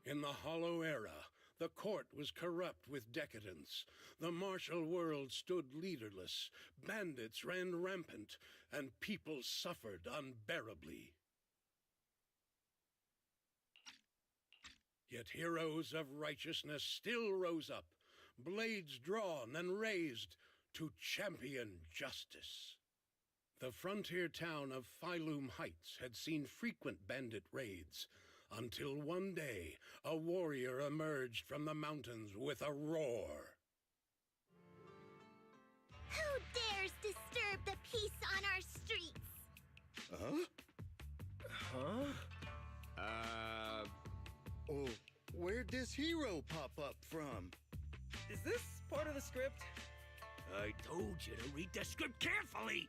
In the Hollow Era, the court was corrupt with decadence. The martial world stood leaderless, bandits ran rampant, and people suffered unbearably. Yet heroes of righteousness still rose up, blades drawn and raised to champion justice. The frontier town of Phylum Heights had seen frequent bandit raids, until one day a warrior emerged from the mountains with a roar. Who dares disturb the peace on our streets? Oh, where'd this hero pop up from? Is this part of the script? I told you to read the script carefully!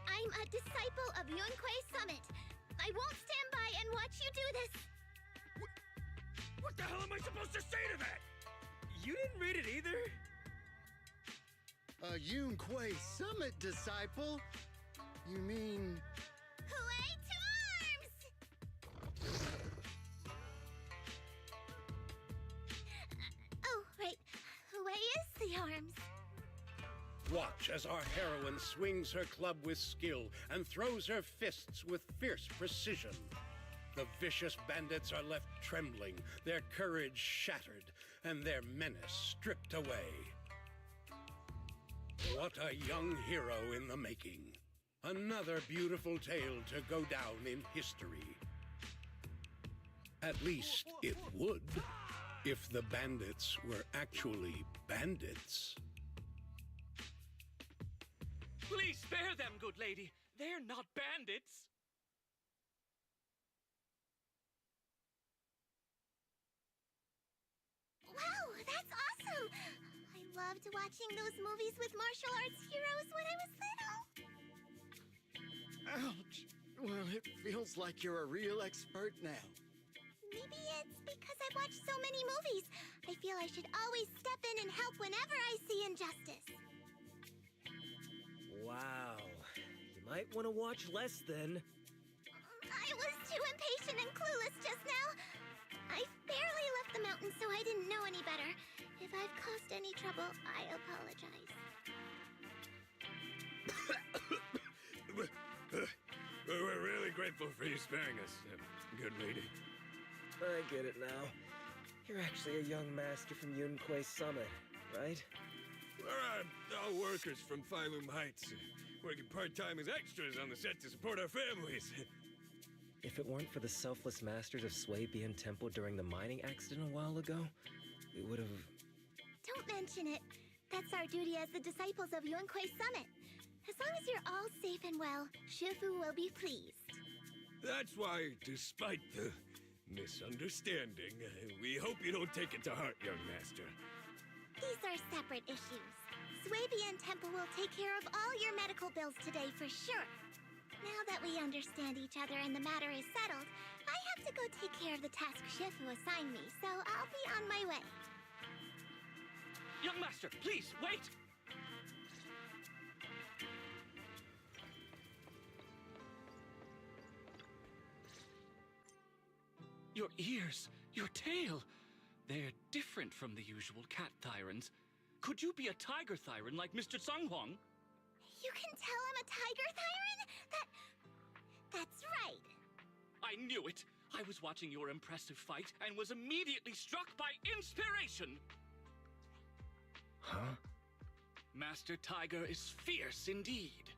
I'm a disciple of Yunquei Summit. I won't stand by and watch you do this. What the hell am I supposed to say to that? You didn't read it either? A Yunquei Summit disciple? You mean... Hooray to arms! Oh, right. Hooray is the arms. Watch as our heroine swings her club with skill and throws her fists with fierce precision. The vicious bandits are left trembling, their courage shattered, and their menace stripped away. What a young hero in the making. Another beautiful tale to go down in history. At least it would, if the bandits were actually bandits. Please spare them, good lady. They're not bandits. Wow, that's awesome! I loved watching those movies with martial arts heroes when I was little. Ouch! Well, it feels like you're a real expert now. Maybe it's because I've watched so many movies. I feel I should always step in and help whenever I see injustice. Wow. You might want to watch less then. I was too impatient and clueless just now. I barely left the mountain, so I didn't know any better. If I've caused any trouble, I apologize. We're really grateful for you sparing us, good lady. I get it now. You're actually a young master from Yunquei Summit, right? We're all workers from Phylum Heights, working part-time as extras on the set to support our families. If it weren't for the selfless masters of Swabian Temple during the mining accident a while ago, we would have... Don't mention it. That's our duty as the disciples of Yunquei Summit. As long as you're all safe and well, Shifu will be pleased. That's why, despite the misunderstanding, we hope you don't take it to heart, young master. These are separate issues. Swabian Temple will take care of all your medical bills today for sure. Now that we understand each other and the matter is settled, I have to go take care of the task Shifu assigned me, so I'll be on my way. Young master, please, wait! Your ears, your tail, they're different from the usual cat thyrans. Could you be a tiger thyran like Mr. Sunghuang? You can tell I'm a tiger thyran? That's right. I knew it! I was watching your impressive fight and was immediately struck by inspiration! Huh? Master Tiger is fierce indeed.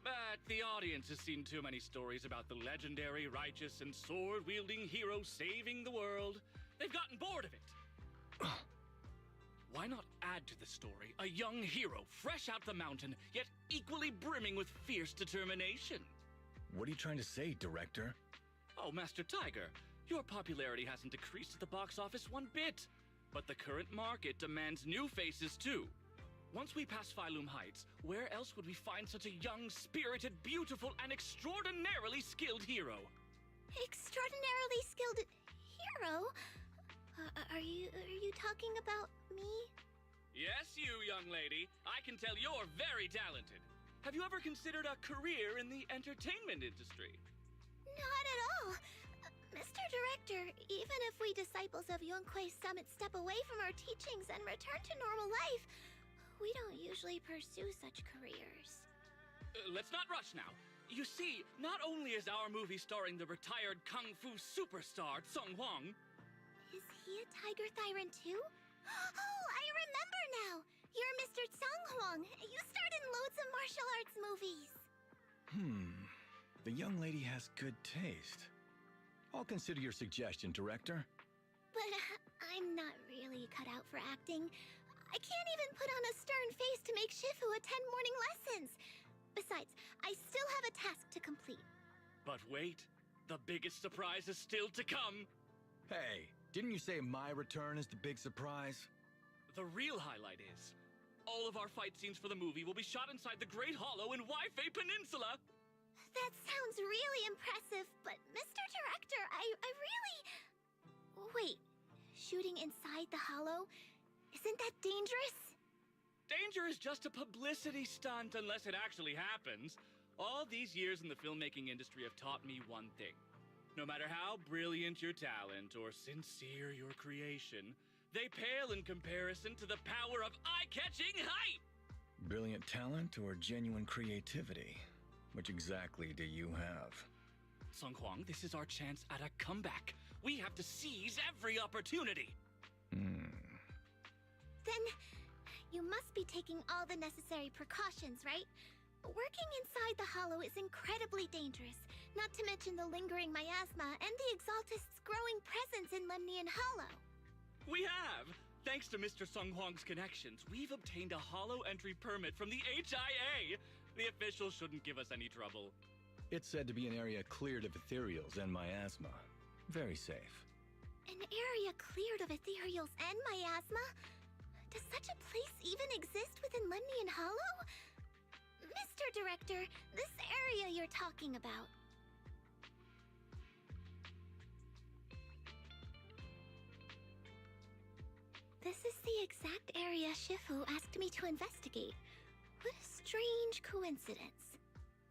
But the audience has seen too many stories about the legendary, righteous, and sword-wielding hero saving the world. They've gotten bored of it. Why not add to the story a young hero fresh out the mountain, yet equally brimming with fierce determination? What are you trying to say, director? Oh, Master Tiger, your popularity hasn't decreased at the box office one bit. But the current market demands new faces, too. Once we pass Phylum Heights, where else would we find such a young, spirited, beautiful, and extraordinarily skilled hero? Extraordinarily skilled hero? Are you talking about me? Yes, you, young lady. I can tell you're very talented. Have you ever considered a career in the entertainment industry? Not at all. Director, even if we disciples of Yunque's summit step away from our teachings and return to normal life, we don't usually pursue such careers. Let's not rush now. You see, not only is our movie starring the retired kung fu superstar Sung Hwang. Is he a Tiger Thyran too? Oh, I remember now! You're Mr. Sung Hwang. You starred in loads of martial arts movies. The young lady has good taste. I'll consider your suggestion, Director. But I'm not really cut out for acting. I can't even put on a stern face to make Shifu attend morning lessons. Besides, I still have a task to complete. But wait, the biggest surprise is still to come. Hey, didn't you say my return is the big surprise? The real highlight is, all of our fight scenes for the movie will be shot inside the Great Hollow in Waifei Peninsula. That sounds really impressive, but Mr. Director, I really... Wait, shooting inside the hollow? Isn't that dangerous? Danger is just a publicity stunt unless it actually happens. All these years in the filmmaking industry have taught me one thing. No matter how brilliant your talent or sincere your creation, they pale in comparison to the power of eye-catching hype! Brilliant talent or genuine creativity? Which exactly do you have? Sung Hwang, this is our chance at a comeback. We have to seize every opportunity. Then you must be taking all the necessary precautions, right? Working inside the hollow is incredibly dangerous, not to mention the lingering miasma and the Exaltist's growing presence in Lemnian Hollow. We have! Thanks to Mr. Sung Hwang's connections, we've obtained a hollow entry permit from the HIA. The officials shouldn't give us any trouble. It's said to be an area cleared of ethereals and miasma. Very safe. An area cleared of ethereals and miasma? Does such a place even exist within Lemnian Hollow? Mr. Director, this area you're talking about. This is the exact area Shifu asked me to investigate. What a strange coincidence.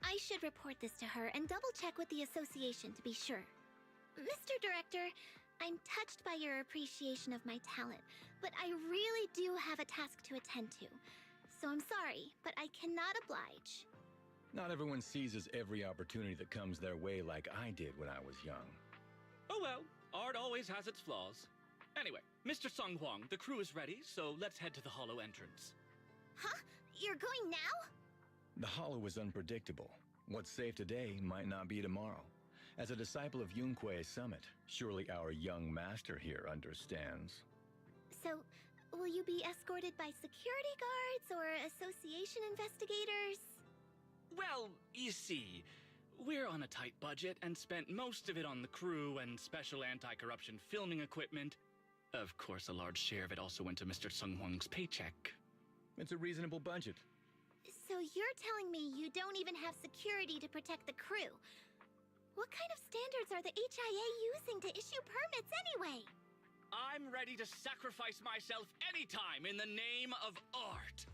I should report this to her and double-check with the association to be sure. Mr. Director, I'm touched by your appreciation of my talent, but I really do have a task to attend to. So I'm sorry, but I cannot oblige. Not everyone seizes every opportunity that comes their way like I did when I was young. Oh well, art always has its flaws. Anyway, Mr. Sung Hwang, the crew is ready, so let's head to the hollow entrance. Huh? You're going now? The hollow is unpredictable. What's safe today might not be tomorrow. As a disciple of Yunque's summit, surely our young master here understands. So, will you be escorted by security guards or association investigators? Well, you see, we're on a tight budget and spent most of it on the crew and special anti-corruption filming equipment. Of course, a large share of it also went to Mr. Sung Hwang's paycheck. It's a reasonable budget. So you're telling me you don't even have security to protect the crew? What kind of standards are the HIA using to issue permits anyway? I'm ready to sacrifice myself anytime in the name of art.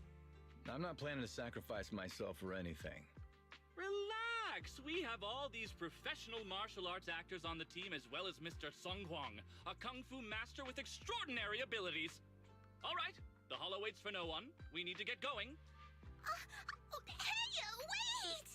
I'm not planning to sacrifice myself for anything. Relax! We have all these professional martial arts actors on the team as well as Mr. Sung Hwang, a kung fu master with extraordinary abilities. All right, the hollow waits for no one. We need to get going. Hey, wait!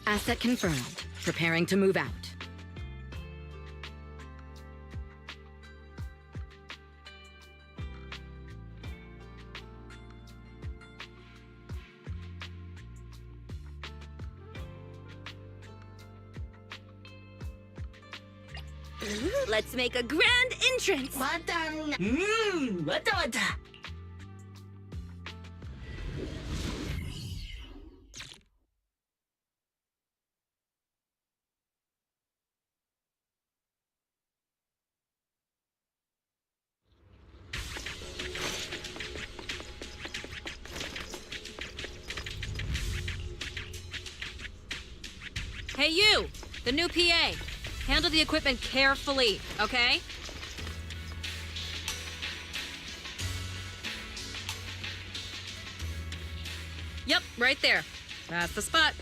Asset confirmed. Preparing to move out. Let's make a grand entrance! Hey you! The new PA! Handle the equipment carefully, okay? Yep, right there. That's the spot.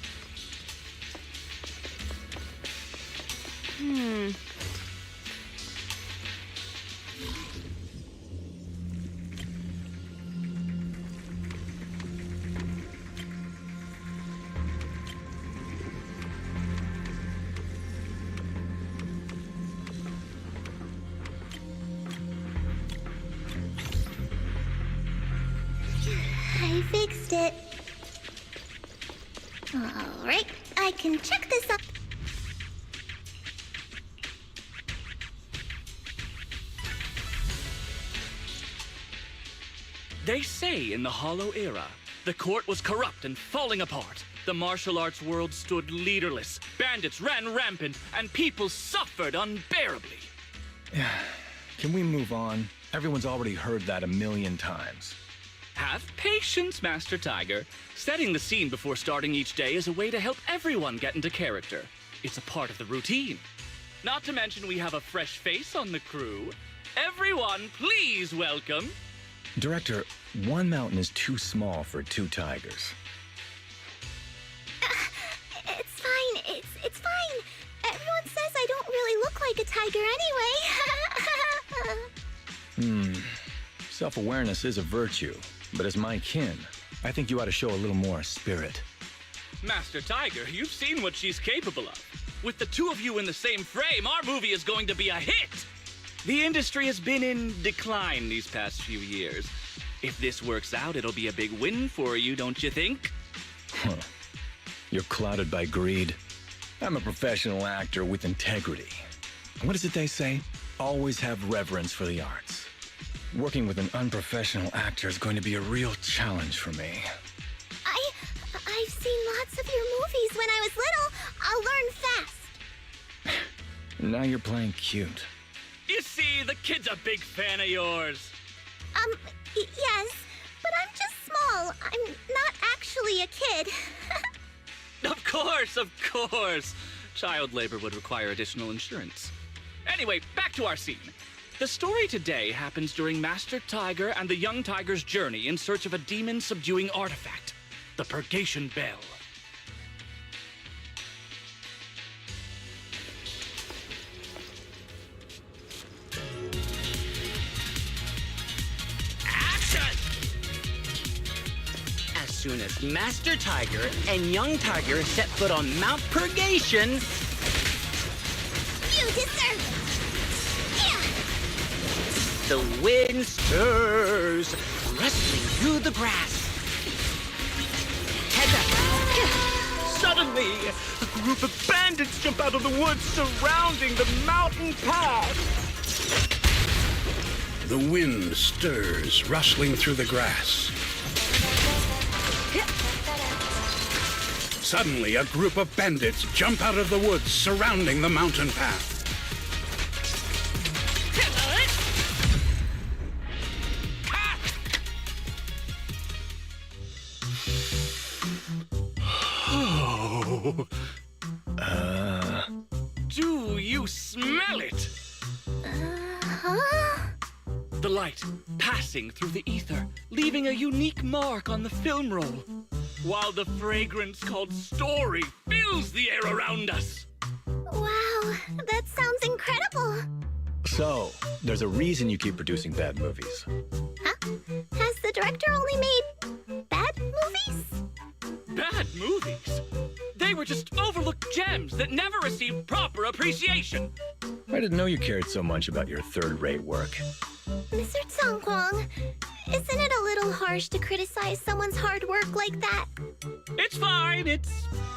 I fixed it. Alright, I can check this up. They say in the Hollow Era, the court was corrupt and falling apart. The martial arts world stood leaderless, bandits ran rampant, and people suffered unbearably. Can we move on? Everyone's already heard that a million times. Have patience, Master Tiger. Setting the scene before starting each day is a way to help everyone get into character. It's a part of the routine. Not to mention we have a fresh face on the crew. Everyone, please welcome... Director, one mountain is too small for two tigers. It's fine, it's fine. Everyone says I don't really look like a tiger anyway. Self-awareness is a virtue, but as my kin, I think you ought to show a little more spirit. Master Tiger, you've seen what she's capable of. With the two of you in the same frame, our movie is going to be a hit! The industry has been in decline these past few years. If this works out, it'll be a big win for you, don't you think? You're clouded by greed. I'm a professional actor with integrity. What is it they say? Always have reverence for the arts. Working with an unprofessional actor is going to be a real challenge for me. I've seen lots of your movies when I was little. I'll learn fast. Now you're playing cute. You see, the kid's a big fan of yours. Yes, but I'm just small. I'm not actually a kid. Of course. Child labor would require additional insurance. Anyway, back to our scene. The story today happens during Master Tiger and the young tiger's journey in search of a demon-subduing artifact, the Purgation Bell. As soon as Master Tiger and Young Tiger set foot on Mount Purgation... You deserve it! Yeah! The wind stirs, rustling through the grass. Heads up! Suddenly, a group of bandits jump out of the woods surrounding the mountain path. The wind stirs, rustling through the grass. Suddenly, a group of bandits jump out of the woods surrounding the mountain path. Do you smell it? The light passing through the ether, leaving a unique mark on the film roll, while the fragrance called story fills the air around us. Wow, that sounds incredible. So, there's a reason you keep producing bad movies. Huh? Has the director only made bad movies? Bad movies? They were just overlooked gems that never received proper appreciation. I didn't know you cared so much about your third-rate work. Mr. Tsongkwang, isn't it a little harsh to criticize someone's hard work like that? It's fine, it's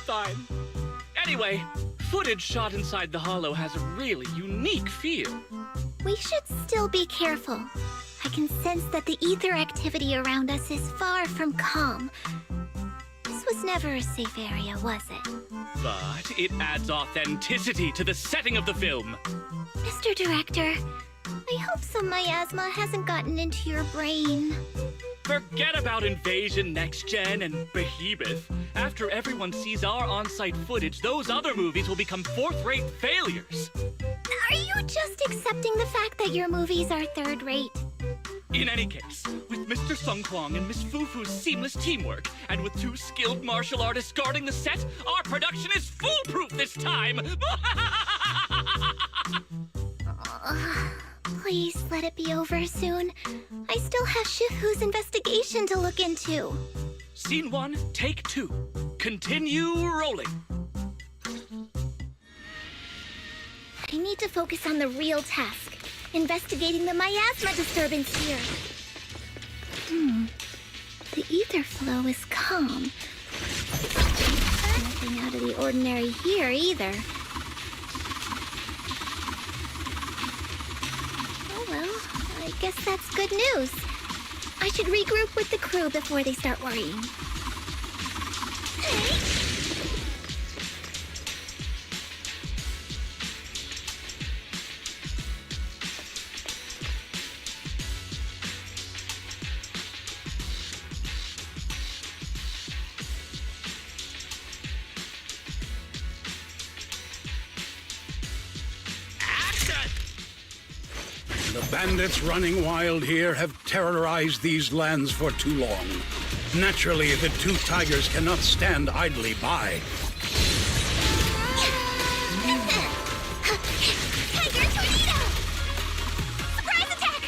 fine. Anyway, footage shot inside the hollow has a really unique feel. We should still be careful. I can sense that the ether activity around us is far from calm. This was never a safe area, was it? But it adds authenticity to the setting of the film. Mr. Director, I hope some miasma hasn't gotten into your brain. Forget about Invasion Next Gen and Behemoth. After everyone sees our on-site footage, those other movies will become fourth-rate failures. Are you just accepting the fact that your movies are third-rate? In any case, with Mr. Sung Kwang and Miss Fufu's seamless teamwork, and with 2 skilled martial artists guarding the set, our production is foolproof this time! Please let it be over soon. I still have Shifu's investigation to look into. Scene 1, take 2. Continue rolling. I need to focus on the real task, investigating the miasma disturbance here. The ether flow is calm. Nothing out of the ordinary here either. Oh well, I guess that's good news. I should regroup with the crew before they start worrying. The bandits running wild here have terrorized these lands for too long. Naturally, the 2 tigers cannot stand idly by. Tiger tornado! Surprise attack!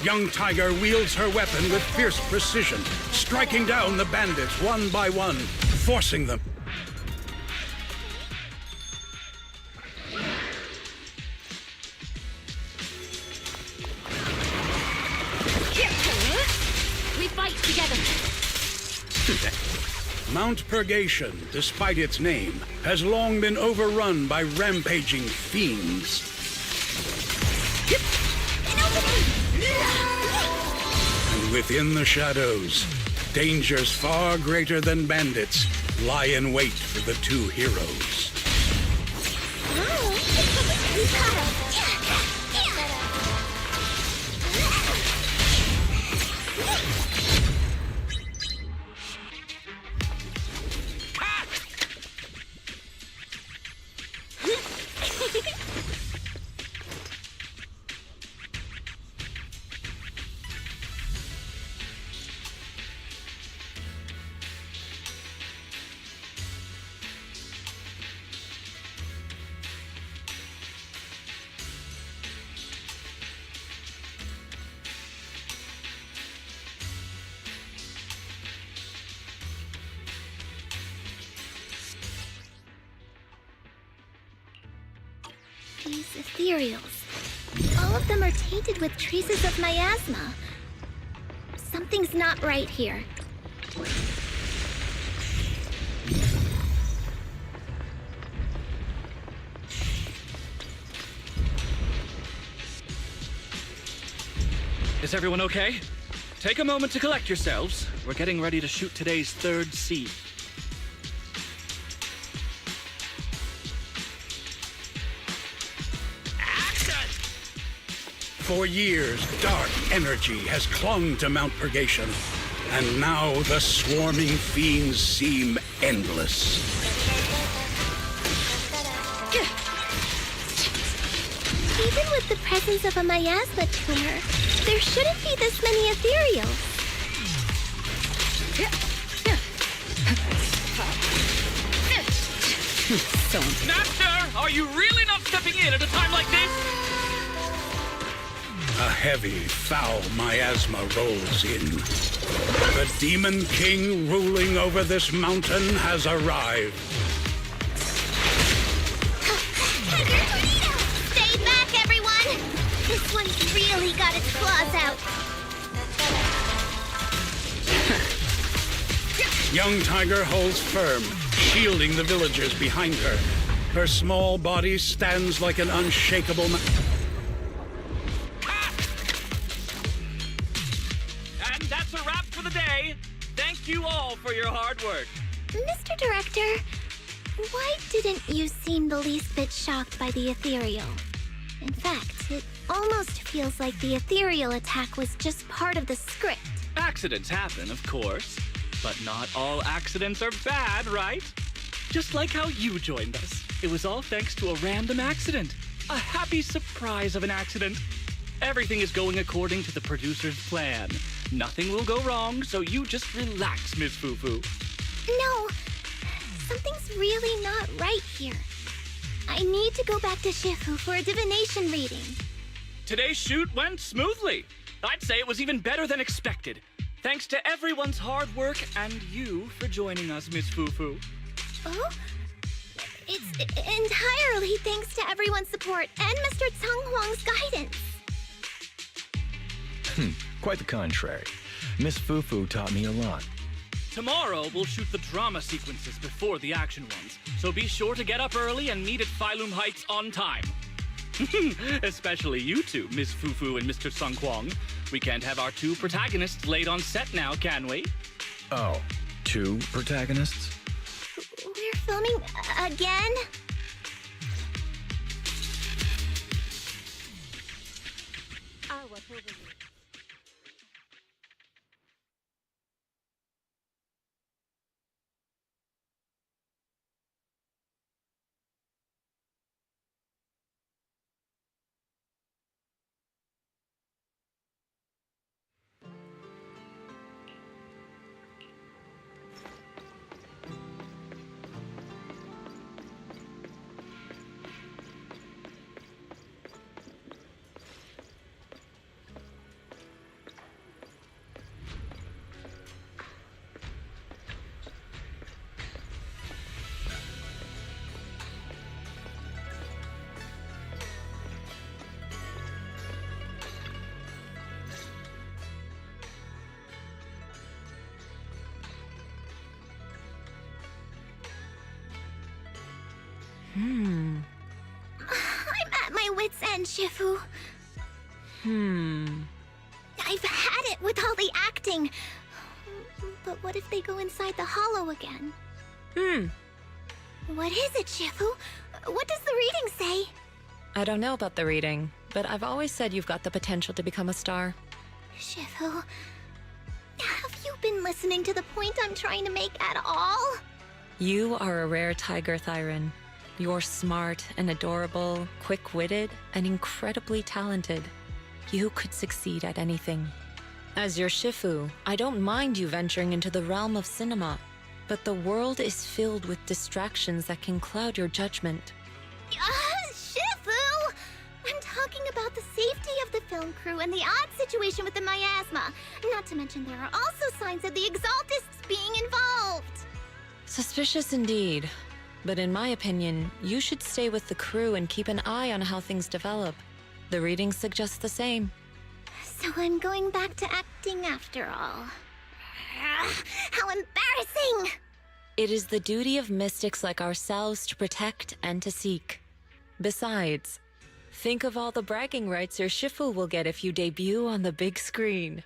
Young Tiger wields her weapon with fierce precision, striking down the bandits one by one, forcing them. We fight together. Mount Purgation, despite its name, has long been overrun by rampaging fiends. And within the shadows, dangers far greater than bandits lie in wait for the 2 heroes. These ethereals. All of them are tainted with traces of miasma. Something's not right here. Is everyone okay? Take a moment to collect yourselves. We're getting ready to shoot today's 3rd scene. For years, dark energy has clung to Mount Purgation, and now the swarming fiends seem endless. Even with the presence of a miasma tumor, there shouldn't be this many ethereals. Master, are you really not stepping in at a time like this? A heavy, foul miasma rolls in. The Demon King ruling over this mountain has arrived. This one's really got its claws out. Young Tiger holds firm, shielding the villagers behind her. Her small body stands like an unshakable And that's a wrap for the day. Thank you all for your hard work. Mr. Director, why didn't you seem the least bit shocked by the ethereal? In fact, it almost feels like the ethereal attack was just part of the script. Accidents happen, of course. But not all accidents are bad, right? Just like how you joined us. It was all thanks to a random accident. A happy surprise of an accident. Everything is going according to the producer's plan. Nothing will go wrong, so you just relax, Miss Fufu. No, something's really not right here. I need to go back to Shifu for a divination reading. Today's shoot went smoothly. I'd say it was even better than expected. Thanks to everyone's hard work and you for joining us, Miss Fufu. Oh? It's entirely thanks to everyone's support and Mr. Tsung Huang's guidance. Quite the contrary. Miss Fufu taught me a lot. Tomorrow, we'll shoot the drama sequences before the action ones, so be sure to get up early and meet at Phylum Heights on time. Especially you two, Miss Fufu and Mr. Sung Kwong. We can't have our two protagonists late on set now, can we? Oh, 2 protagonists? We're filming again? I'm at my wit's end, Shifu. I've had it with all the acting. But what if they go inside the hollow again? What is it, Shifu? What does the reading say? I don't know about the reading, but I've always said you've got the potential to become a star. Shifu, have you been listening to the point I'm trying to make at all? You are a rare tiger, Thyron. You're smart and adorable, quick-witted, and incredibly talented. You could succeed at anything. As your Shifu, I don't mind you venturing into the realm of cinema, but the world is filled with distractions that can cloud your judgment. Shifu! I'm talking about the safety of the film crew and the odd situation with the miasma. Not to mention there are also signs of the Exaltists being involved. Suspicious indeed. But in my opinion, you should stay with the crew and keep an eye on how things develop. The reading suggests the same. So I'm going back to acting after all. How embarrassing! It is the duty of mystics like ourselves to protect and to seek. Besides, think of all the bragging rights your Shifu will get if you debut on the big screen.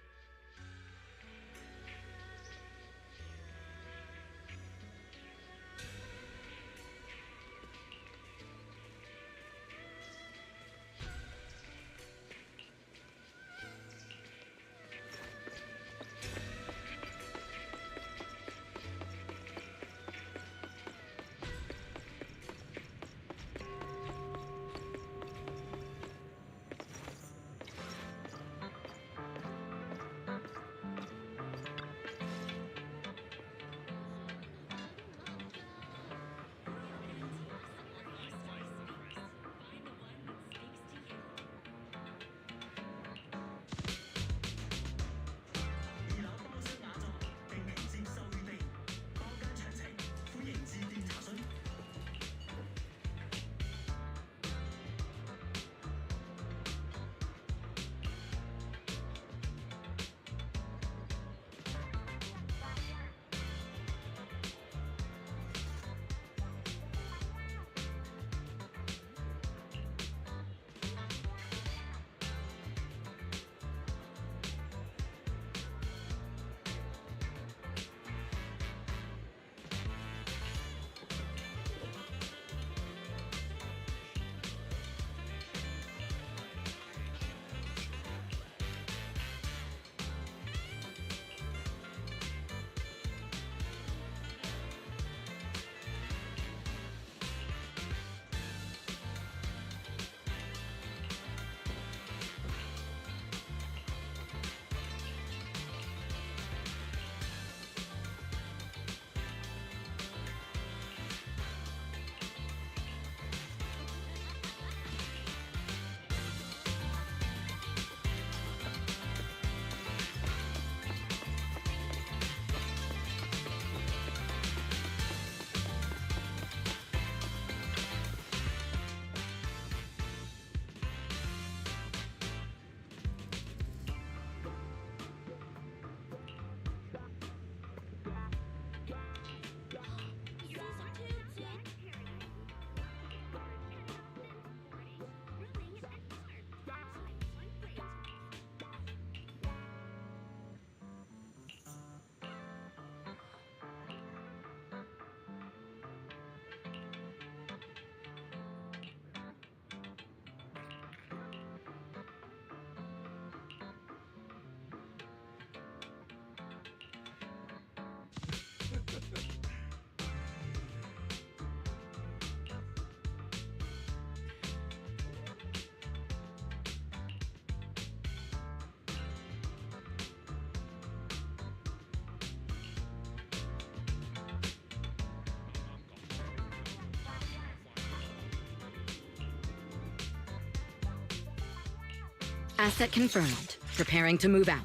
Asset confirmed. Preparing to move out.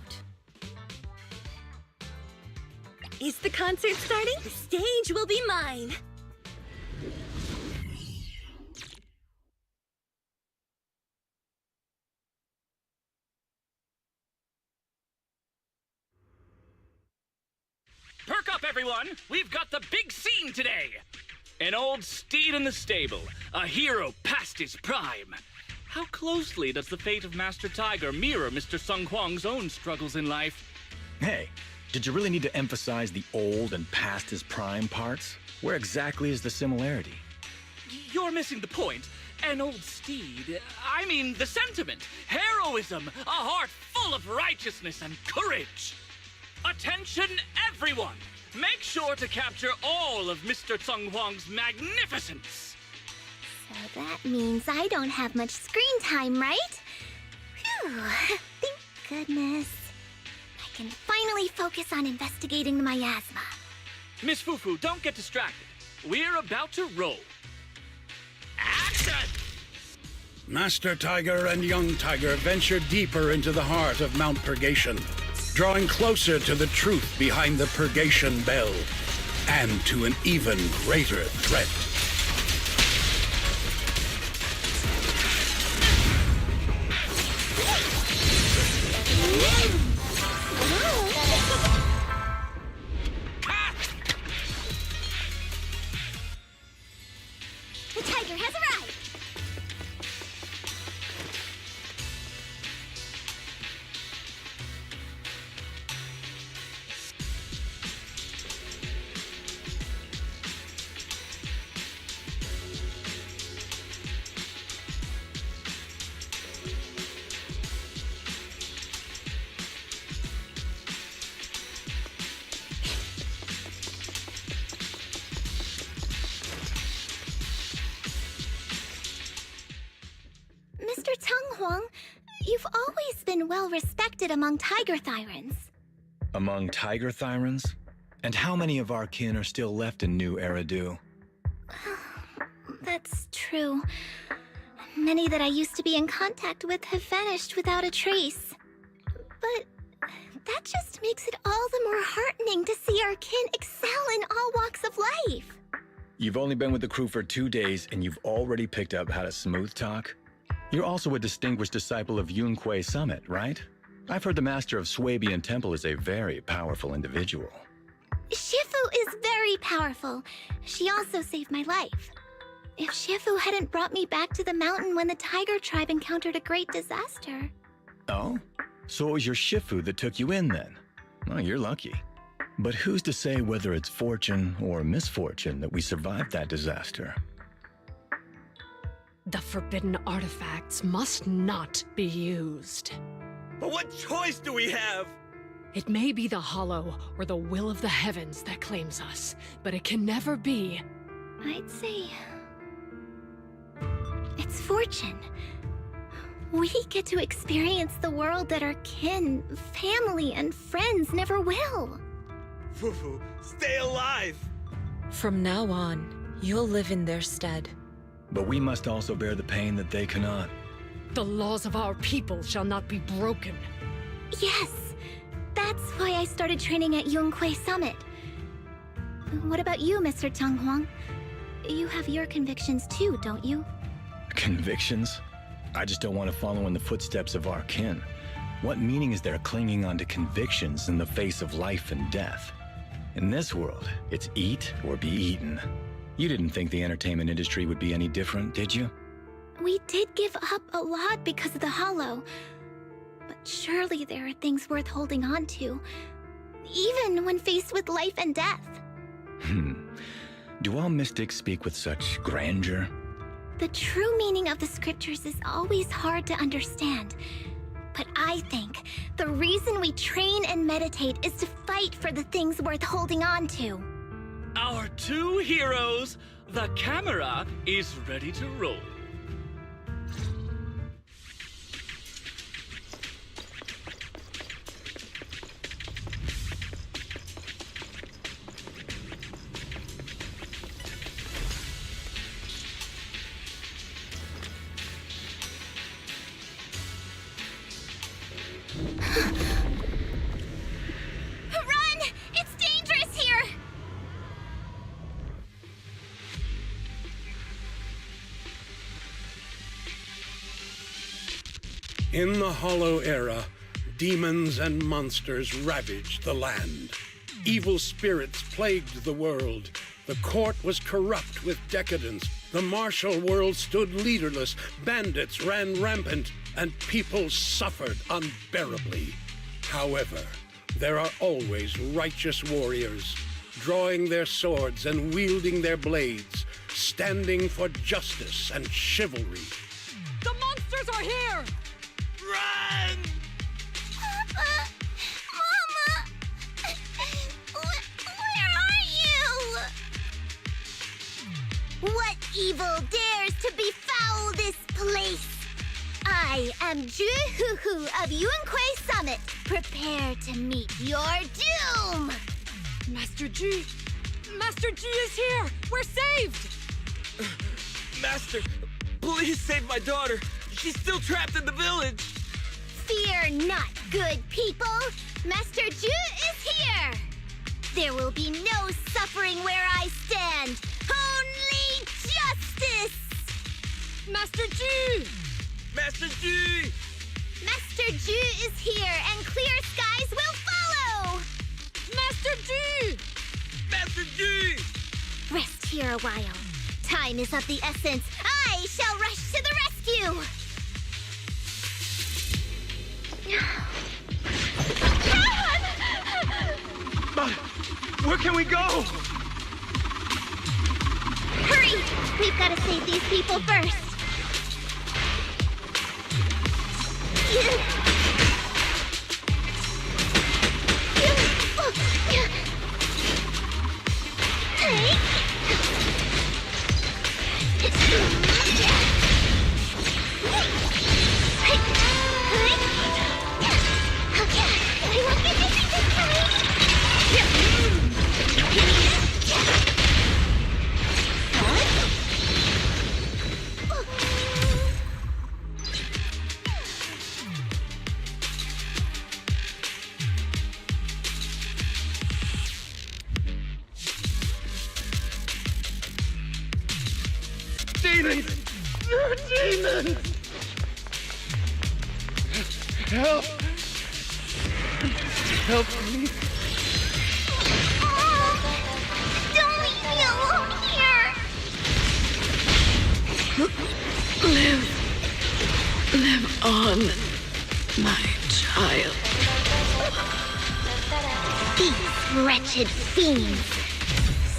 Is the concert starting? The stage will be mine. Perk up, everyone! We've got the big scene today! An old steed in the stable, a hero past his prime. How closely does the fate of Master Tiger mirror Mr. Sung Huang's own struggles in life? Hey, did you really need to emphasize the old and past his prime parts? Where exactly is the similarity? You're missing the point. An old steed, I mean the sentiment, heroism, a heart full of righteousness and courage. Attention, everyone! Make sure to capture all of Mr. Sung Huang's magnificence! So that means I don't have much screen time, right? Phew, thank goodness. I can finally focus on investigating the miasma. Miss Fufu, don't get distracted. We're about to roll. Action! Master Tiger and Young Tiger venture deeper into the heart of Mount Purgation, drawing closer to the truth behind the Purgation Bell, and to an even greater threat. The tiger has arrived! Mr. Tung Huang, you've always been well respected among Tiger Thyrans. Among Tiger Thyrans? And how many of our kin are still left in New Eridu? That's true. Many that I used to be in contact with have vanished without a trace. But that just makes it all the more heartening to see our kin excel in all walks of life. You've only been with the crew for 2 days and you've already picked up how to smooth talk? You're also a distinguished disciple of Yunque Summit, right? I've heard the master of Swabian Temple is a very powerful individual. Shifu is very powerful. She also saved my life. If Shifu hadn't brought me back to the mountain when the Tiger tribe encountered a great disaster... Oh? So it was your Shifu that took you in then? Well, you're lucky. But who's to say whether it's fortune or misfortune that we survived that disaster? The forbidden artifacts must not be used. But what choice do we have? It may be the Hollow or the will of the heavens that claims us, but it can never be. I'd say... it's fortune. We get to experience the world that our kin, family, and friends never will. Fufu, stay alive! From now on, you'll live in their stead. But we must also bear the pain that they cannot. The laws of our people shall not be broken. Yes! That's why I started training at Yunque Summit. What about you, Mr. Tung Huang? You have your convictions too, don't you? Convictions? I just don't want to follow in the footsteps of our kin. What meaning is there clinging on to convictions in the face of life and death? In this world, it's eat or be eaten. You didn't think the entertainment industry would be any different, did you? We did give up a lot because of the Hollow. But surely there are things worth holding on to, even when faced with life and death. Do all mystics speak with such grandeur? The true meaning of the scriptures is always hard to understand. But I think the reason we train and meditate is to fight for the things worth holding on to. Our two heroes, the camera is ready to roll. Run! It's dangerous here! In the Hollow Era, demons and monsters ravaged the land. Evil spirits plagued the world. The court was corrupt with decadence. The martial world stood leaderless. Bandits ran rampant, and people suffered unbearably. However, there are always righteous warriors, drawing their swords and wielding their blades, standing for justice and chivalry. The monsters are here! Run! Papa! Mama! Where are you? What evil dares to befoul this place? I am Juhuhu of Yunkui Summit. Prepare to meet your doom! Master G! Master G is here! We're saved! Master, please save my daughter. She's still trapped in the village. Fear not, good people! Master Ju is here! There will be no suffering where I stand! Only justice! Master G! Master G! Master Ju is here, and clear skies will follow! Master G! Master G! Rest here a while. Time is of the essence. I shall rush to the rescue! But where can we go? Hurry! We've got to save these people first. Demons! Demons! Help! Help me! Don't leave me alone here! Live on, my child. These wretched fiends!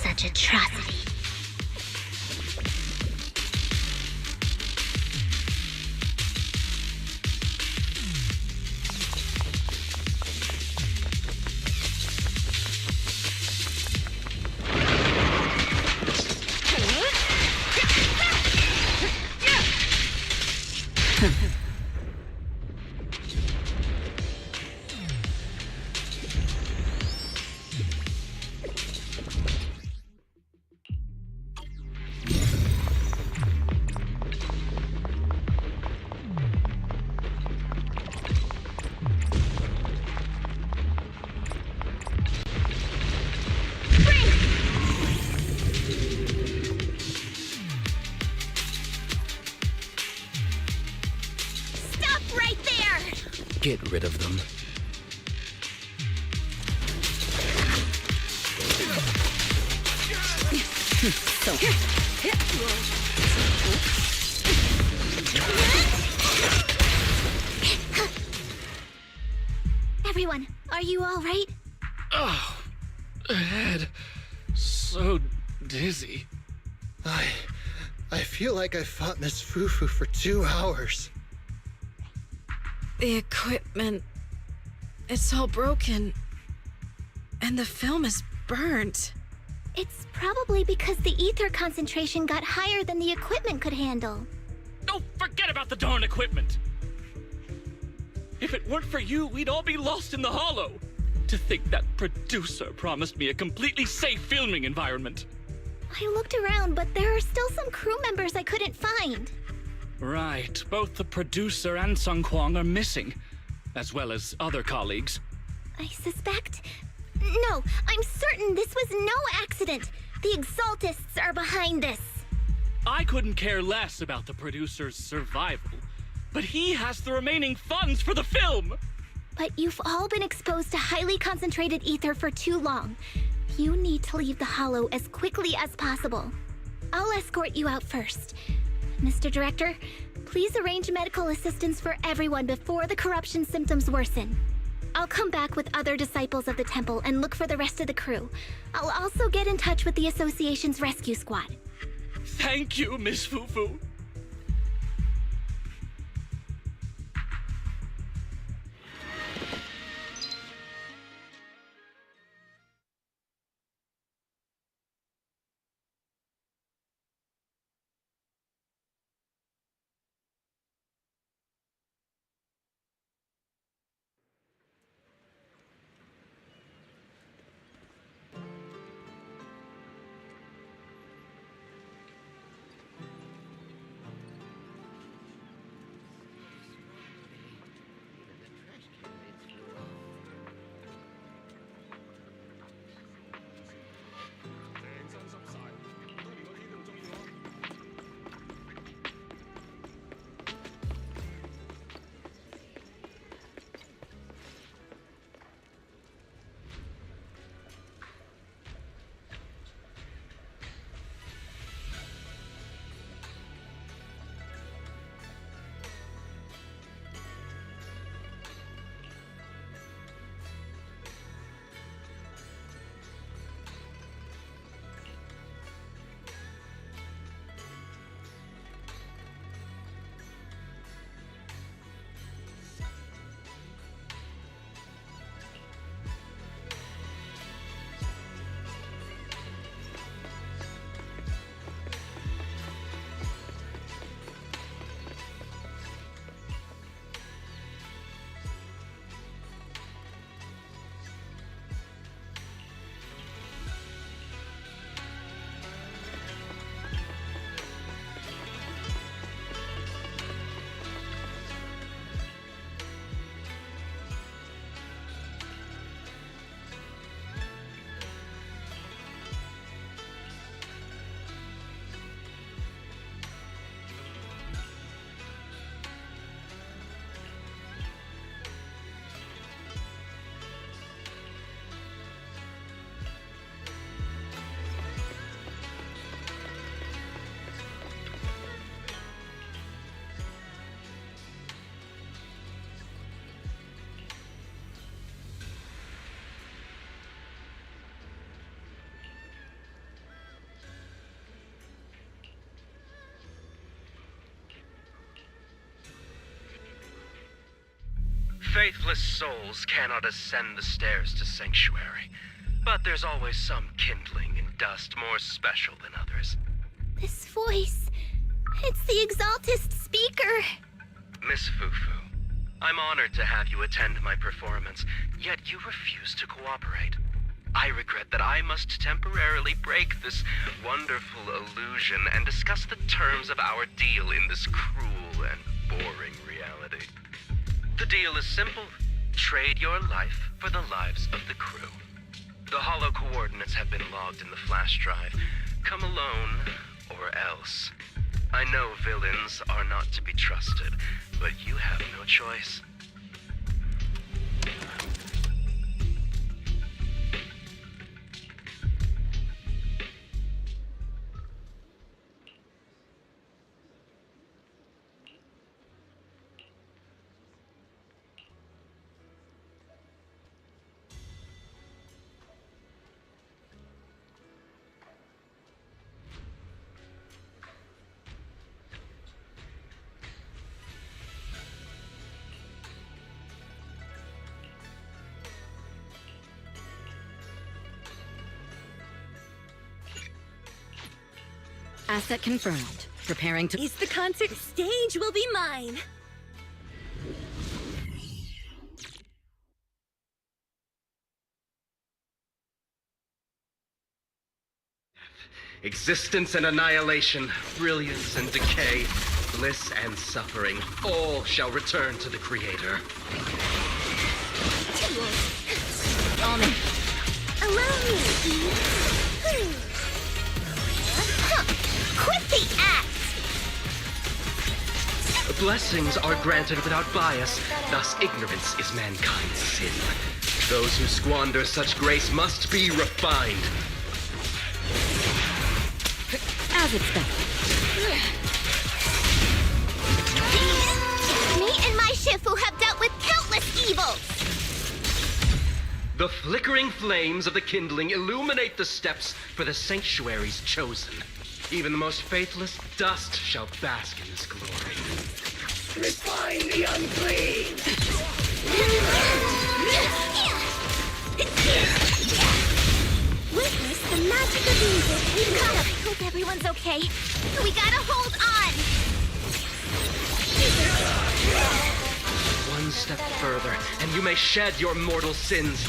Such atrocity. Get rid of them. Everyone, are you all right? Oh, head. So dizzy. I feel like I fought in this foo-foo for 2 hours. The equipment... it's all broken. And the film is burnt. It's probably because the ether concentration got higher than the equipment could handle. Oh, forget about the darn equipment! If it weren't for you, we'd all be lost in the hollow. To think that producer promised me a completely safe filming environment. I looked around, but there are still some crew members I couldn't find. Right, both the producer and Sung Kwang are missing. as well as other colleagues. I suspect... No, I'm certain this was no accident. The Exaltists are behind this. I couldn't care less about the producer's survival, but he has the remaining funds for the film! But you've all been exposed to highly concentrated ether for too long. You need to leave the Hollow as quickly as possible. I'll escort you out first. Mr. Director, please arrange medical assistance for everyone before the corruption symptoms worsen. I'll come back with other disciples of the temple and look for the rest of the crew. I'll also get in touch with the Association's rescue squad. Thank you, Miss Fufu. Faithless souls cannot ascend the stairs to sanctuary, but there's always some kindling in dust more special than others. This voice... It's the Exaltist speaker! Miss Fufu, I'm honored to have you attend my performance, yet you refuse to cooperate. I regret that I must temporarily break this wonderful illusion and discuss the terms of our deal in this cruel and boring reality. The deal is simple. Trade your life for the lives of the crew. The hollow coordinates have been logged in the flash drive. Come alone, or else. I know villains are not to be trusted, but you have no choice. Asset confirmed. Preparing to... The concert stage will be mine. Existence and annihilation, brilliance and decay, bliss and suffering, all shall return to the Creator. On me. Allow me. Quit the act! Blessings are granted without bias, thus ignorance is mankind's sin. Those who squander such grace must be refined. As expected. Me and my Shifu have dealt with countless evils! The flickering flames of the kindling illuminate the steps for the sanctuaries chosen. Even the most faithless dust shall bask in this glory. Refine the unclean! Witness the magic of music. We've got to hope everyone's okay. We gotta hold on! One step further, and you may shed your mortal sins.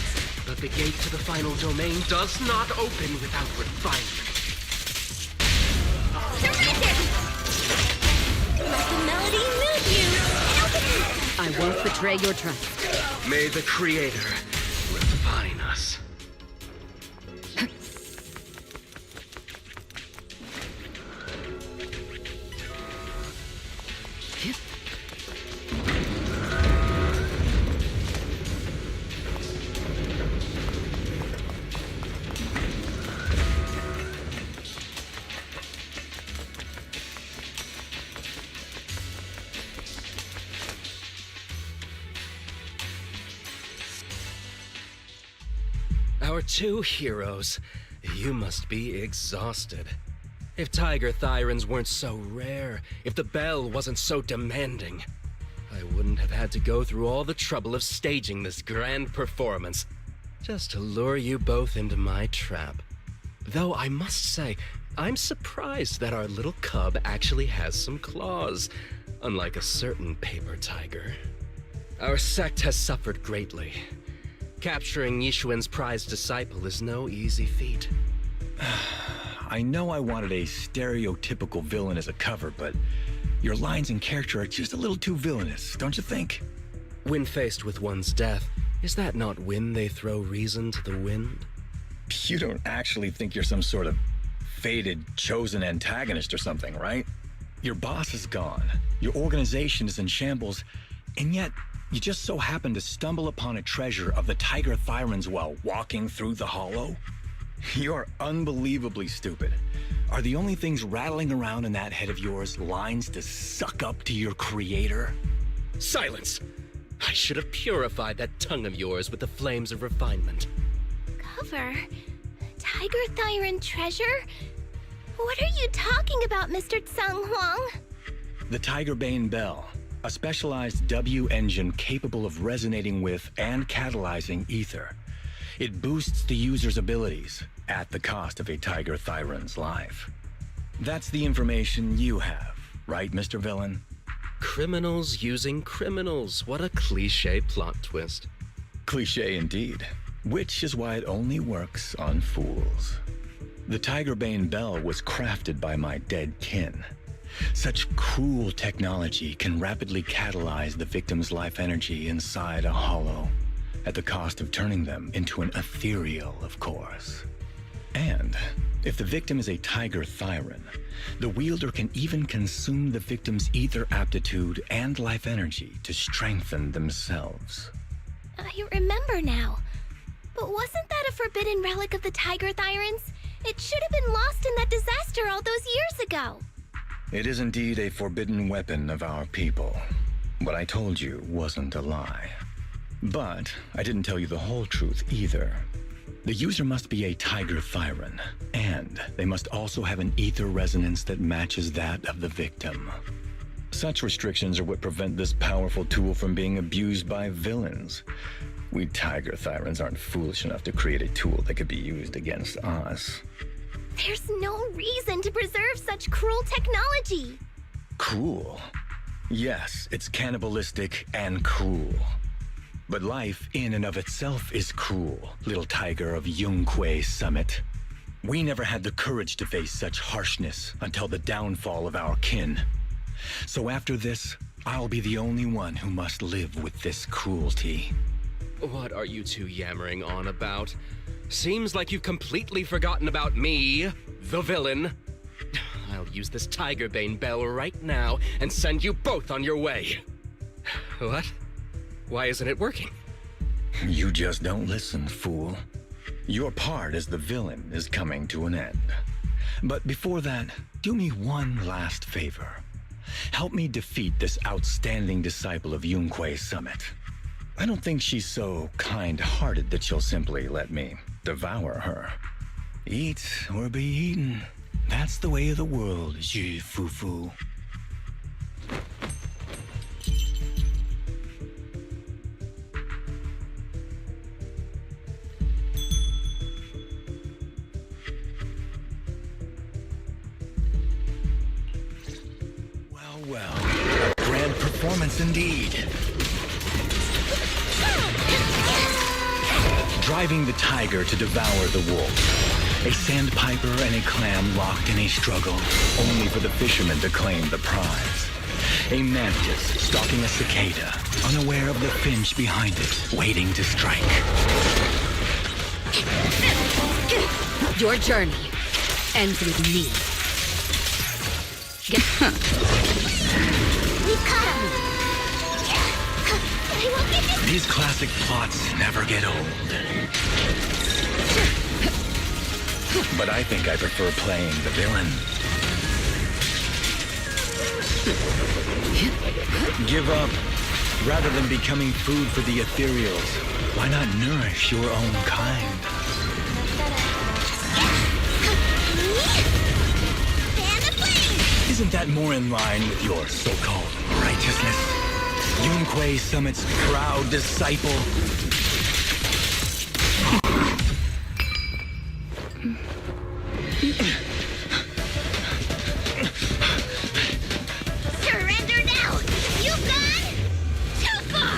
But the gate to the final domain does not open without refinement. Surrender! Let the melody move you! I won't betray your trust. May the Creator refine us. Our two heroes. You must be exhausted. If Tiger Thyrans weren't so rare, if the bell wasn't so demanding, I wouldn't have had to go through all the trouble of staging this grand performance just to lure you both into my trap. Though I must say, I'm surprised that our little cub actually has some claws, unlike a certain paper tiger. Our sect has suffered greatly. Capturing Yishuan's prized disciple is no easy feat. I know I wanted a stereotypical villain as a cover, but your lines and character are just a little too villainous, don't you think? When faced with one's death, is that not when they throw reason to the wind? You don't actually think you're some sort of fated, chosen antagonist or something, right? Your boss is gone, your organization is in shambles, and yet you just so happen to stumble upon a treasure of the Tiger Thyrans while walking through the hollow? You're unbelievably stupid. Are the only things rattling around in that head of yours lines to suck up to your creator? Silence! I should have purified that tongue of yours with the flames of refinement. Cover? Tiger Thyran treasure? What are you talking about, Mr. Tsang Huang? The Tiger Bane Bell. A specialized W engine capable of resonating with and catalyzing ether. It boosts the user's abilities at the cost of a Tiger Thyran's life. That's the information you have, right, Mr. Villain? Criminals using criminals. What a cliché plot twist. Cliché indeed, which is why it only works on fools. The Tiger Bane Bell was crafted by my dead kin. Such cruel technology can rapidly catalyze the victim's life energy inside a hollow, at the cost of turning them into an ethereal, of course. And if the victim is a Tiger Thyran, the wielder can even consume the victim's ether aptitude and life energy to strengthen themselves. I remember now. But wasn't that a forbidden relic of the Tiger Thyrans? It should have been lost in that disaster all those years ago. It is indeed a forbidden weapon of our people. What I told you wasn't a lie. But I didn't tell you the whole truth either. The user must be a Tiger Thyran, and they must also have an ether resonance that matches that of the victim. Such restrictions are what prevent this powerful tool from being abused by villains. We Tiger Thyrans aren't foolish enough to create a tool that could be used against us. There's no reason to preserve such cruel technology. Cruel? Yes, it's cannibalistic and cruel. But life in and of itself is cruel, little tiger of Yunque Summit. We never had the courage to face such harshness until the downfall of our kin. So after this, I'll be the only one who must live with this cruelty. What are you two yammering on about? Seems like you've completely forgotten about me, the villain. I'll use this Tigerbane bell right now and send you both on your way. What? Why isn't it working? You just don't listen, fool. Your part as the villain is coming to an end. But before that, do me one last favor. Help me defeat this outstanding disciple of Yunque's summit. I don't think she's so kind-hearted that she'll simply let me devour her. Eat or be eaten. That's the way of the world, Zhi Fufu. Well, a grand performance indeed. Driving the tiger to devour the wolf. A sandpiper and a clam locked in a struggle, only for the fisherman to claim the prize. A mantis stalking a cicada, unaware of the finch behind it, waiting to strike. Your journey ends with me. We've caught him! I won't get this! These classic plots never get old. But I think I prefer playing the villain. Give up. Rather than becoming food for the ethereals, why not nourish your own kind? Isn't that more in line with your so-called righteousness? Yunque Summit's proud disciple. Surrender now! You've gone too far!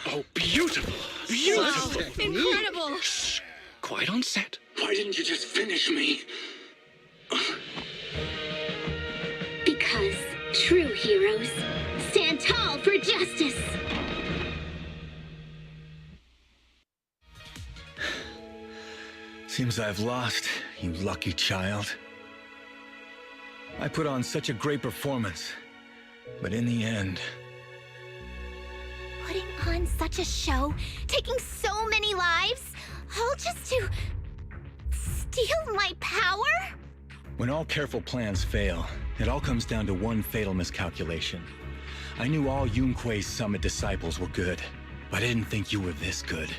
Oh, beautiful! Beautiful! Incredible! Quiet on set. Why didn't you just finish me? Because true heroes stand tall for justice. Seems I've lost, you lucky child. I put on such a great performance, but in the end... Putting on such a show, taking so many lives, all just to steal my power? When all careful plans fail, it all comes down to one fatal miscalculation. I knew all Yunque's Summit disciples were good, but I didn't think you were this good.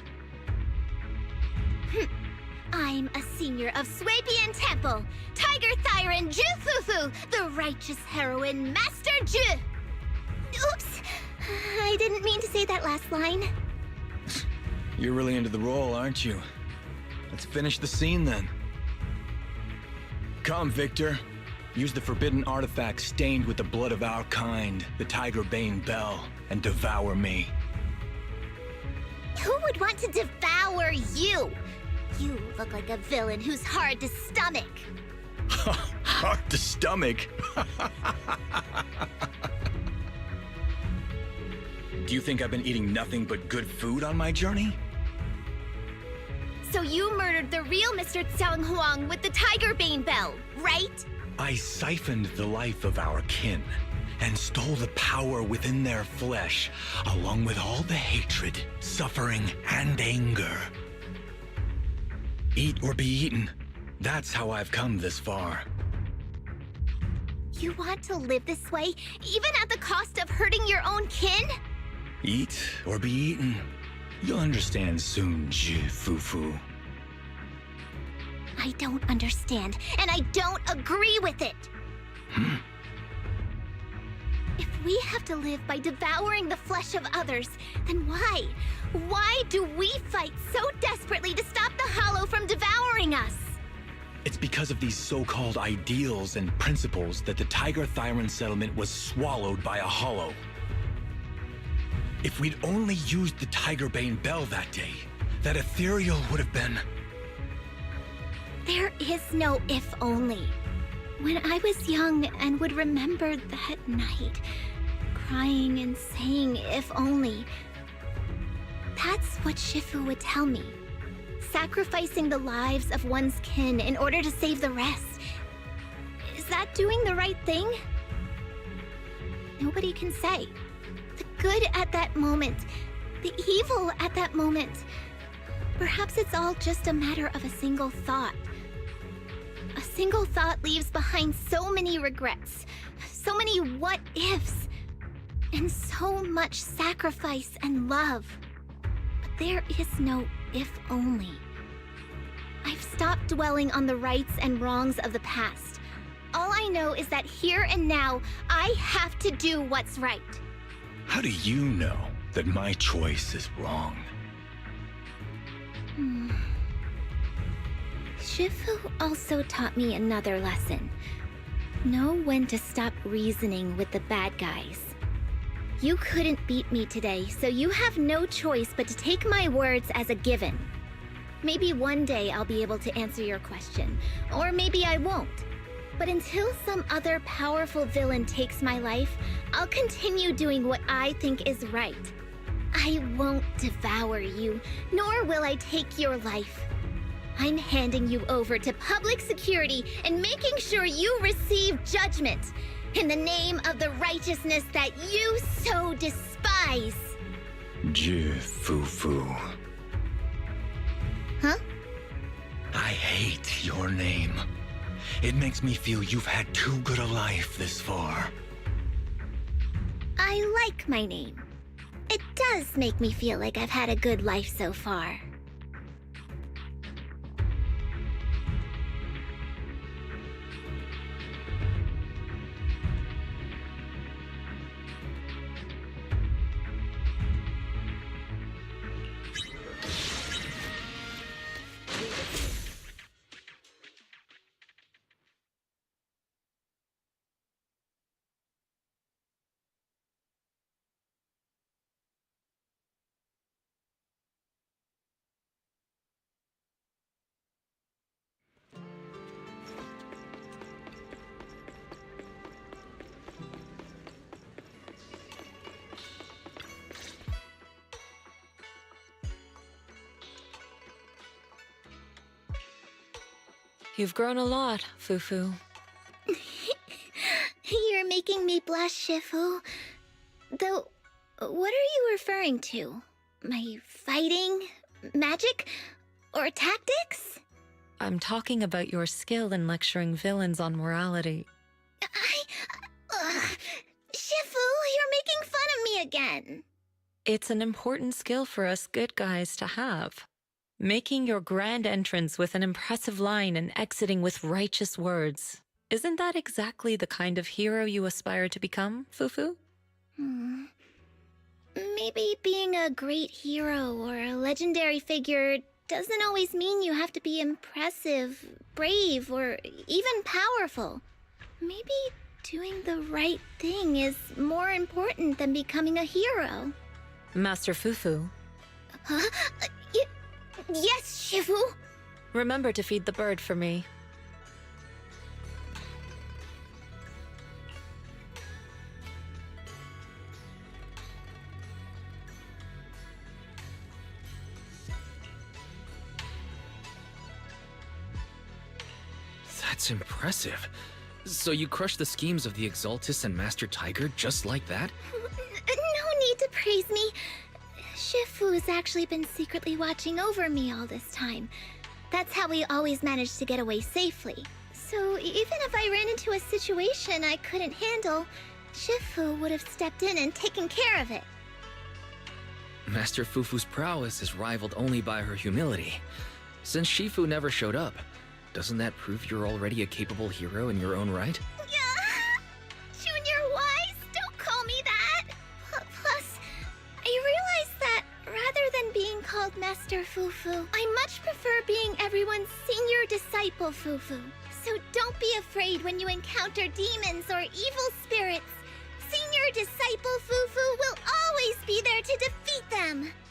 I'm a senior of Swabian Temple, Tiger Thyran Jufufu, the righteous heroine, Master Ju. Oops, I didn't mean to say that last line. You're really into the role, aren't you? Let's finish the scene then. Come, Victor. Use the forbidden artifact stained with the blood of our kind, the Tigerbane Bell, and devour me. Who would want to devour you? You look like a villain who's hard to stomach. Hard to stomach? Do you think I've been eating nothing but good food on my journey? So you murdered the real Mr. Tsang Huang with the Tigerbane Bell, right? I siphoned the life of our kin and stole the power within their flesh, along with all the hatred, suffering, and anger. Eat or be eaten. That's how I've come this far. You want to live this way, even at the cost of hurting your own kin? Eat or be eaten. You'll understand soon, Zhi Fufu. I don't understand, and I don't agree with it. If we have to live by devouring the flesh of others, then why? Why do we fight so desperately to stop the Hollow from devouring us? It's because of these so-called ideals and principles that the Tiger Thyran settlement was swallowed by a Hollow. If we'd only used the Tigerbane Bell that day, that ethereal would have been There is no if only. When I was young and would remember that night, crying and saying if only, that's what Shifu would tell me. Sacrificing the lives of one's kin in order to save the rest. Is that doing the right thing? Nobody can say. The good at that moment, the evil at that moment. Perhaps it's all just a matter of a single thought. A single thought leaves behind so many regrets, so many what-ifs, and so much sacrifice and love. But there is no if only. I've stopped dwelling on the rights and wrongs of the past. All I know is that here and now, I have to do what's right. How do you know that my choice is wrong? Shifu also taught me another lesson. Know when to stop reasoning with the bad guys. You couldn't beat me today, so you have no choice but to take my words as a given. Maybe one day I'll be able to answer your question, or maybe I won't. But until some other powerful villain takes my life, I'll continue doing what I think is right. I won't devour you, nor will I take your life. I'm handing you over to public security and making sure you receive judgment in the name of the righteousness that you so despise. Fufu. Huh? I hate your name. It makes me feel you've had too good a life this far. I like my name. It does make me feel like I've had a good life so far. You've grown a lot, Fufu. You're making me blush, Shifu. Though, what are you referring to? My fighting? Magic? Or tactics? I'm talking about your skill in lecturing villains on morality. Shifu, you're making fun of me again. It's an important skill for us good guys to have. Making your grand entrance with an impressive line and exiting with righteous words. Isn't that exactly the kind of hero you aspire to become, Fufu? Maybe being a great hero or a legendary figure doesn't always mean you have to be impressive, brave, or even powerful. Maybe doing the right thing is more important than becoming a hero. Master Fufu. Huh? Yes, Shifu. Remember to feed the bird for me. That's impressive. So you crushed the schemes of the Exaltus and Master Tiger just like that? No need to praise me. Shifu's actually been secretly watching over me all this time. That's how we always managed to get away safely. So even if I ran into a situation I couldn't handle, Shifu would have stepped in and taken care of it. Master Fufu's prowess is rivaled only by her humility. Since Shifu never showed up, doesn't that prove you're already a capable hero in your own right? Junior Wise, don't call me that! Plus, I realized that rather than being called Master Fufu, I much prefer being everyone's senior disciple Fufu. So don't be afraid when you encounter demons or evil spirits. Senior disciple Fufu will always be there to defeat them! — 」 « 「」 « 」 « 」 « 」 « 」 « 」 « 」 « 」 « 」 « 」 « 」 « 」 « 」 « 」 « 」 « 」 « 」 « 」 « 」 « 」 « 」 « 」 « 」 « 」 « 」 « 」 « 」 «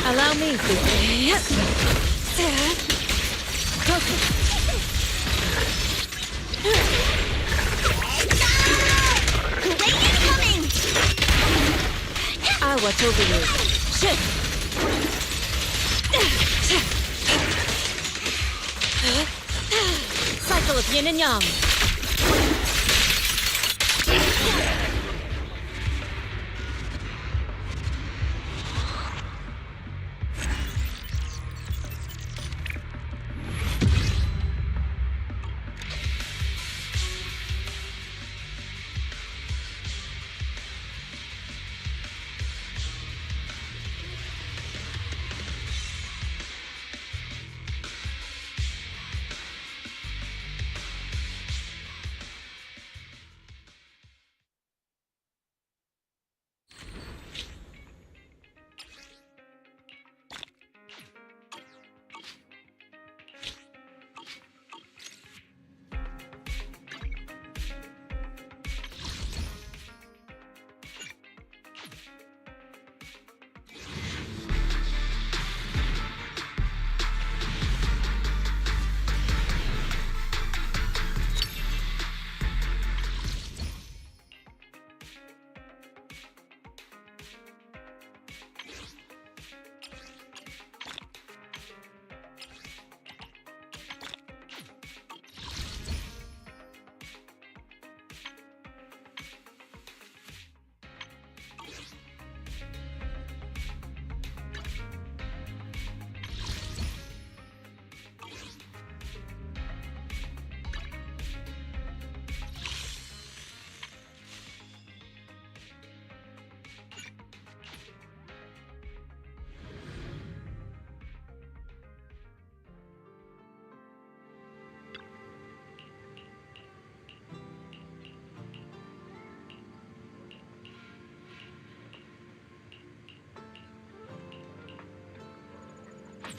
Allow me to... I watch over you. Shit! Cycle of yin and yang.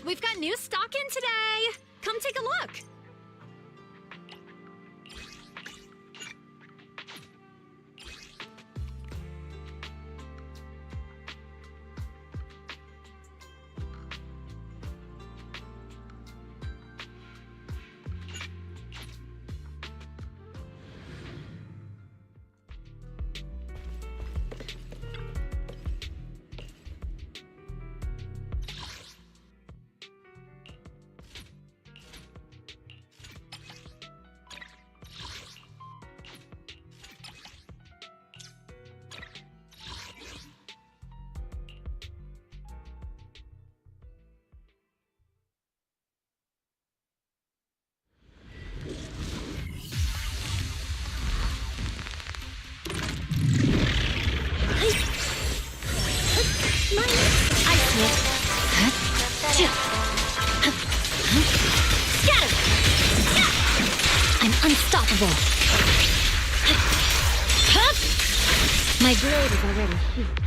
We've got new stock in today! Come take a look! I'm unstoppable. My blade is already sheathed.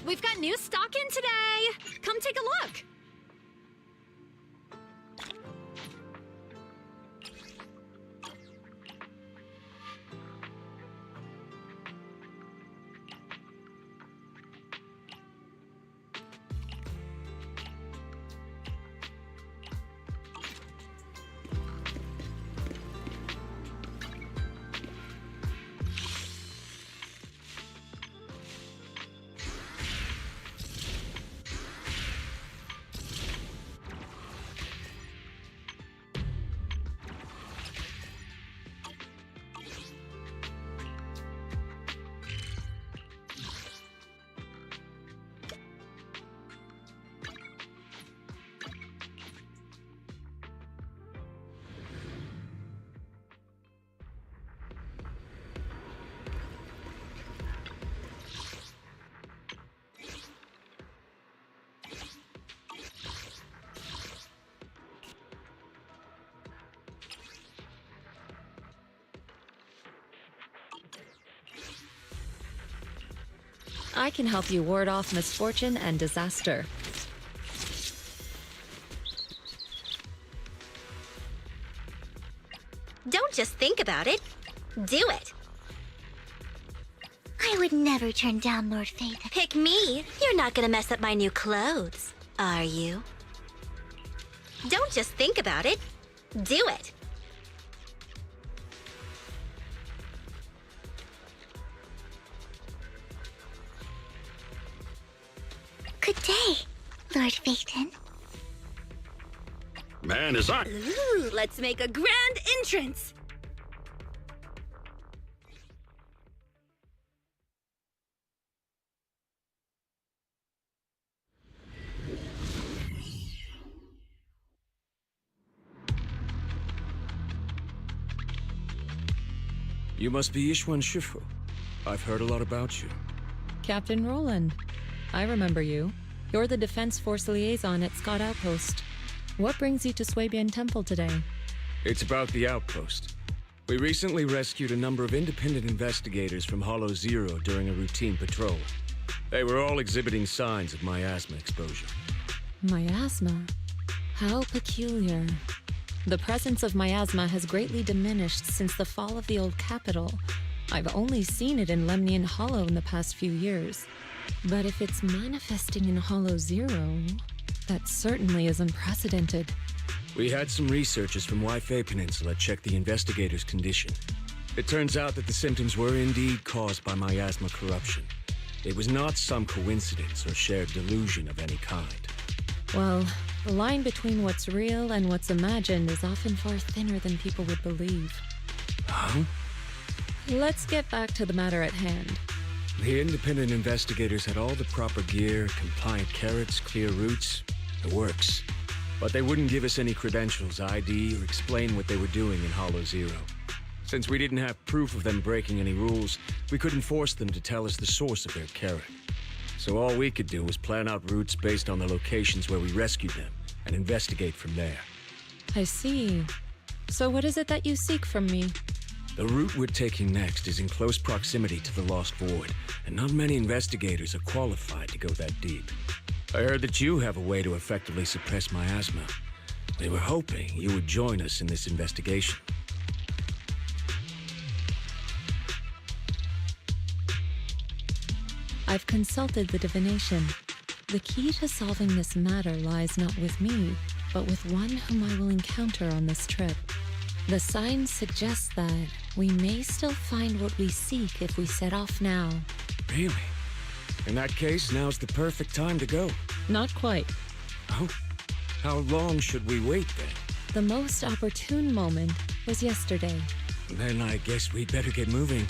We've got new stock in today! Come take a look! I can help you ward off misfortune and disaster. Don't just think about it. Do it. I would never turn down Lord Faith. Pick me. You're not gonna mess up my new clothes, are you? Don't just think about it. Do it. Good day, Lord Phaeton. Man, is I... Ooh, let's make a grand entrance! You must be Ishwan Shifu. I've heard a lot about you. Captain Roland. I remember you. You're the Defense Force liaison at Scott Outpost. What brings you to Swabian Temple today? It's about the outpost. We recently rescued a number of independent investigators from Hollow Zero during a routine patrol. They were all exhibiting signs of miasma exposure. Miasma? How peculiar. The presence of miasma has greatly diminished since the fall of the old capital. I've only seen it in Lemnian Hollow in the past few years. But if it's manifesting in Hollow Zero, that certainly is unprecedented. We had some researchers from Waifei Peninsula check the investigators' condition. It turns out that the symptoms were indeed caused by miasma corruption. It was not some coincidence or shared delusion of any kind. Well, the line between what's real and what's imagined is often far thinner than people would believe. Huh? Let's get back to the matter at hand. The independent investigators had all the proper gear, compliant carrots, clear routes, the works. But they wouldn't give us any credentials, ID, or explain what they were doing in Hollow Zero. Since we didn't have proof of them breaking any rules, we couldn't force them to tell us the source of their carrot. So all we could do was plan out routes based on the locations where we rescued them, and investigate from there. I see. So what is it that you seek from me? The route we're taking next is in close proximity to the Lost Void, and not many investigators are qualified to go that deep. I heard that you have a way to effectively suppress miasma. We were hoping you would join us in this investigation. I've consulted the divination. The key to solving this matter lies not with me, but with one whom I will encounter on this trip. The signs suggest that we may still find what we seek if we set off now. Really? In that case, now's the perfect time to go. Not quite. Oh? How long should we wait then? The most opportune moment was yesterday. Then I guess we'd better get moving.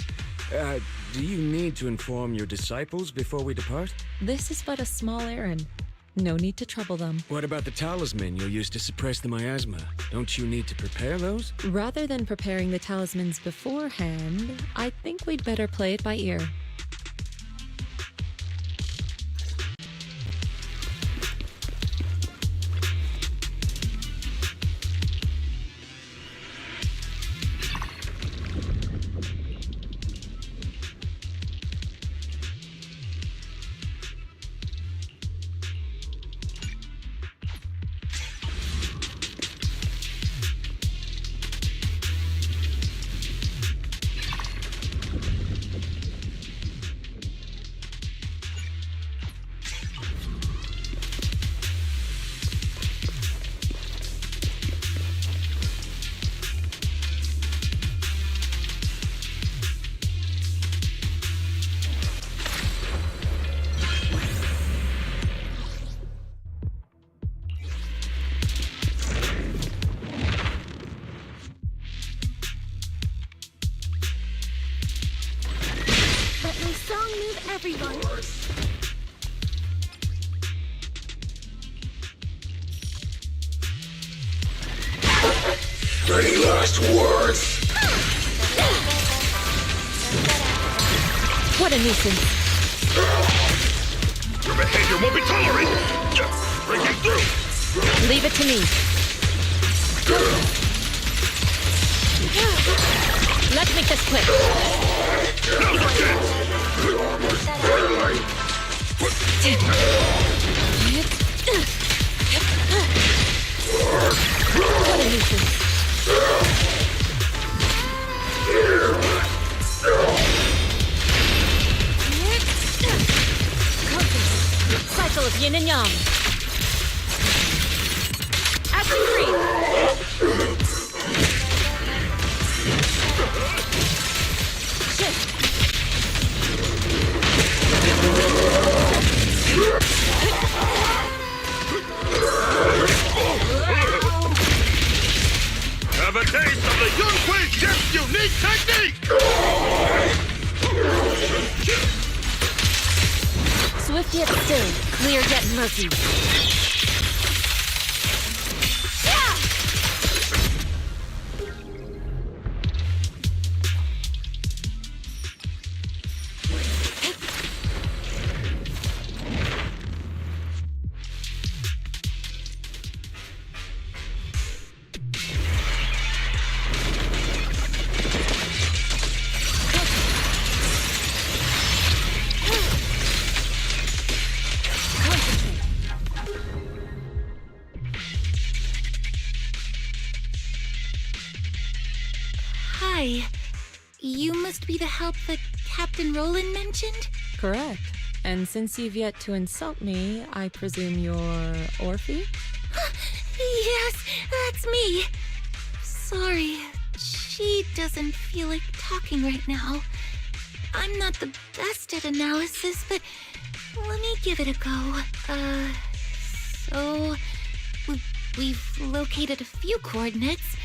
Do you need to inform your disciples before we depart? This is but a small errand. No need to trouble them. What about the talisman you'll use to suppress the miasma? Don't you need to prepare those? Rather than preparing the talismans beforehand, I think we'd better play it by ear. Everyone. Any last words? What a nuisance. Your behavior won't be tolerated. Breaking through. Leave it to me. Let's make this quick. Now's our chance. You're almost failing. What a nuisance. Cycle of yin and yang. Action 3. Shift. Have a taste of the Young Queen Chef's unique technique! Swift yet still, clear yet murky. Hi. You must be the help that Captain Roland mentioned? Correct. And since you've yet to insult me, I presume you're Orphe? Yes, that's me. Sorry, she doesn't feel like talking right now. I'm not the best at analysis, but let me give it a go. So we've located a few coordinates.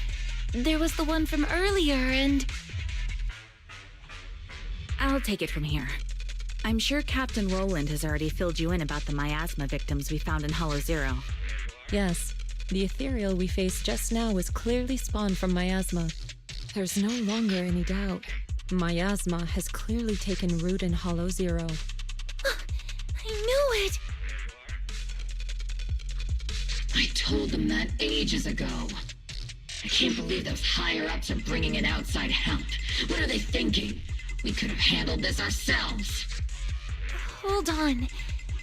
There was the one from earlier, and I'll take it from here. I'm sure Captain Roland has already filled you in about the miasma victims we found in Hollow Zero. Yes, the ethereal we faced just now was clearly spawned from miasma. There's no longer any doubt. Miasma has clearly taken root in Hollow Zero. I knew it! I told them that ages ago. I can't believe those higher-ups are bringing in outside help. What are they thinking? We could have handled this ourselves. Hold on.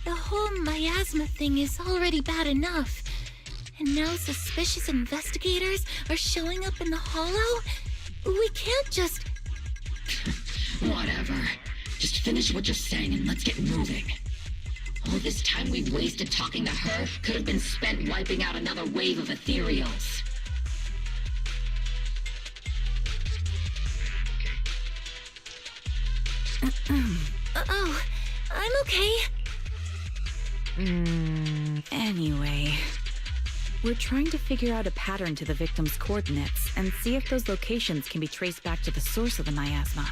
The whole miasma thing is already bad enough. And now suspicious investigators are showing up in the Hollow? We can't just... Whatever. Just finish what you're saying and let's get moving. All this time we've wasted talking to her could have been spent wiping out another wave of ethereals. Oh, I'm okay. Anyway, we're trying to figure out a pattern to the victim's coordinates and see if those locations can be traced back to the source of the miasma.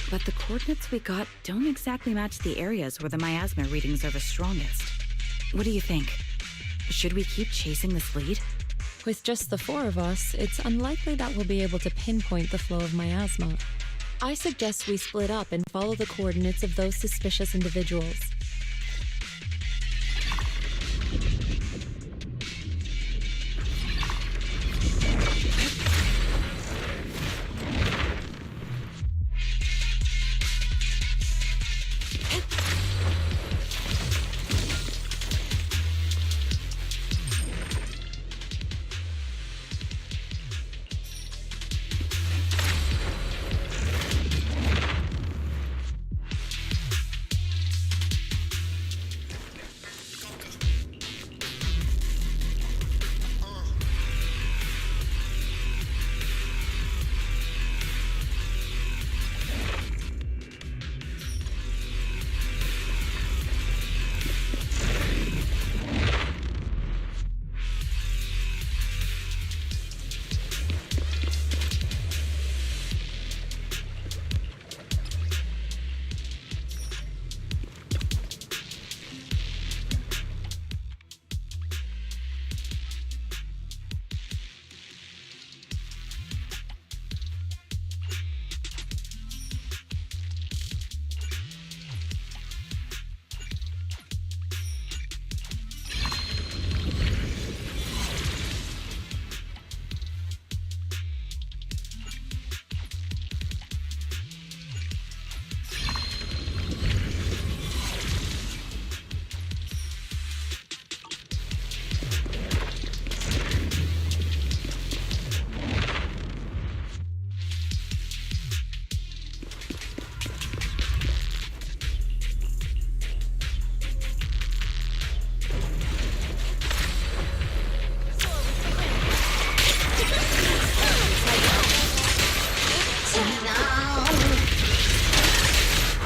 But the coordinates we got don't exactly match the areas where the miasma readings are the strongest. What do you think? Should we keep chasing this lead? With just the 4 of us, it's unlikely that we'll be able to pinpoint the flow of miasma. I suggest we split up and follow the coordinates of those suspicious individuals.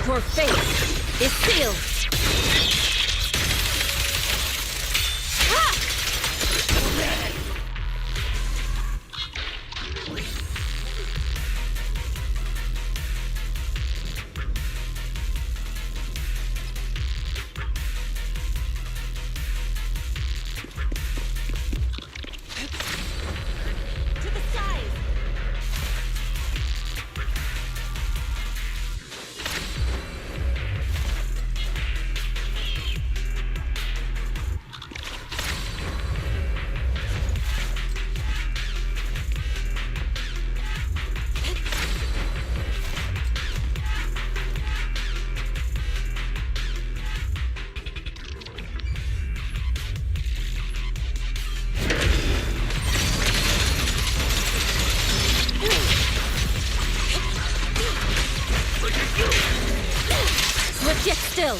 Your fate is sealed. Get still.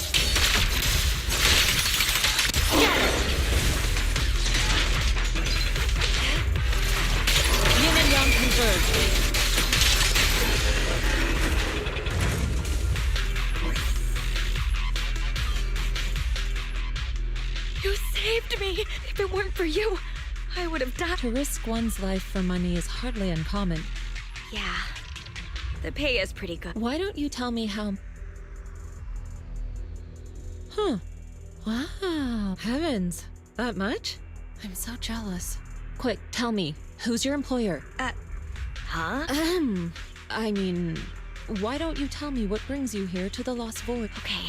Yin and Yang converge. You saved me! If it weren't for you, I would have died. To risk one's life for money is hardly uncommon. Yeah. The pay is pretty good. Why don't you tell me how... Huh. Wow. Heavens. That much? I'm so jealous. Quick, tell me, who's your employer? Huh? I mean, why don't you tell me what brings you here to the Lost Void? Okay.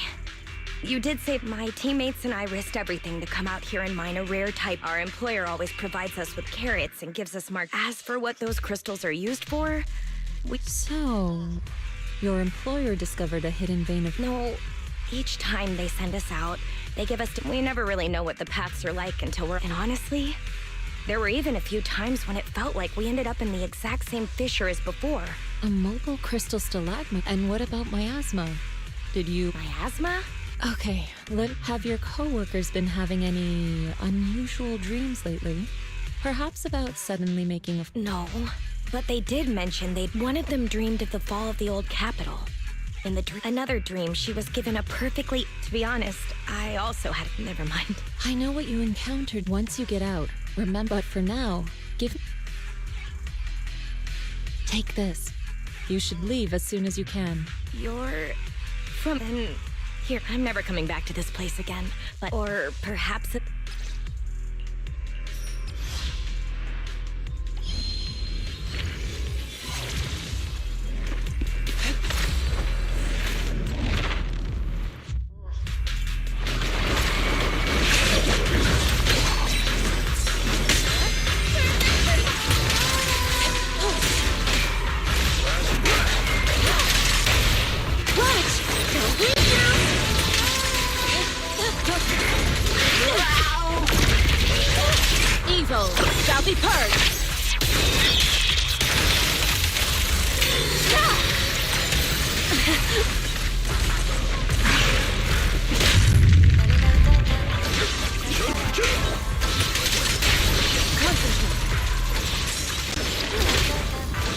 You did say my teammates and I risked everything to come out here and mine a rare type. Our employer always provides us with carrots and gives us marks. As for what those crystals are used for, So, your employer discovered a hidden vein of... No, each time they send us out, they give us... We never really know what the paths are like until we're... And honestly, there were even a few times when it felt like we ended up in the exact same fissure as before. A mobile crystal stalagmite. And what about miasma? Did you... Miasma? Okay, have your coworkers been having any unusual dreams lately? Perhaps about suddenly making a... No, but they did mention one of them dreamed of the fall of the old capital. In another dream, she was given a perfectly... To be honest, I also had... Never mind. I know what you encountered once you get out. Remember, but for now, Take this. You should leave as soon as you can. You're... from... Here, I'm never coming back to this place again. But... Or perhaps it... Evil shall be purged!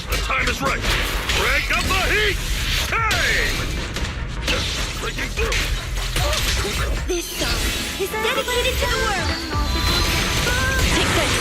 The time is right. Break up the heat! Hey! Breaking through! This song is dedicated to the world! Take this!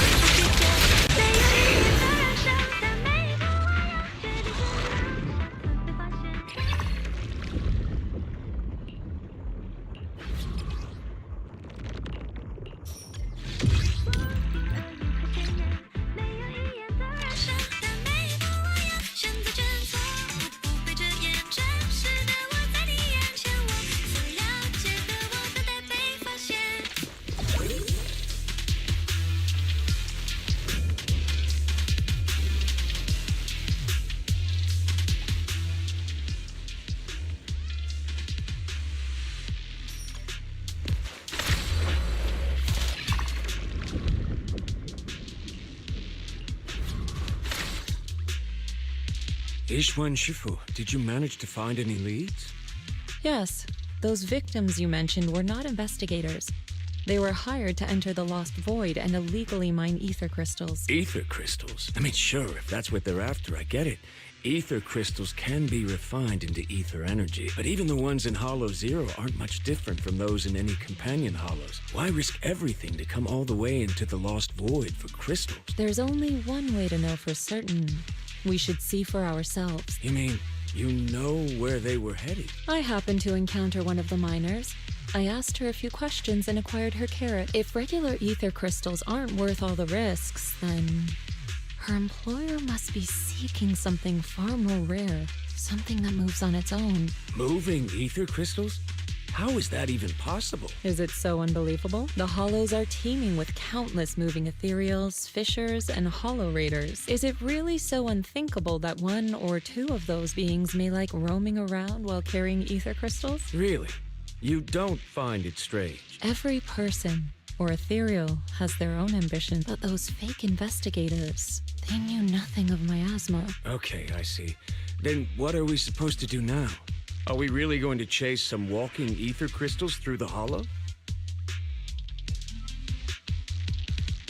Ishwan Shifu, did you manage to find any leads? Yes, those victims you mentioned were not investigators. They were hired to enter the Lost Void and illegally mine ether crystals. Ether crystals? I mean, sure, if that's what they're after, I get it. Ether crystals can be refined into ether energy, but even the ones in Hollow Zero aren't much different from those in any companion hollows. Why risk everything to come all the way into the Lost Void for crystals? There's only one way to know for certain. We should see for ourselves. You mean, you know where they were headed? I happened to encounter one of the miners. I asked her a few questions and acquired her carrot. If regular ether crystals aren't worth all the risks, then her employer must be seeking something far more rare. Something that moves on its own. Moving ether crystals? How is that even possible? Is it so unbelievable? The Hollows are teeming with countless moving ethereals, fissures, and hollow raiders. Is it really so unthinkable that one or two of those beings may like roaming around while carrying ether crystals? Really? You don't find it strange? Every person or ethereal has their own ambition, but those fake investigators, they knew nothing of miasma. Okay, I see. Then what are we supposed to do now? Are we really going to chase some walking ether crystals through the hollow?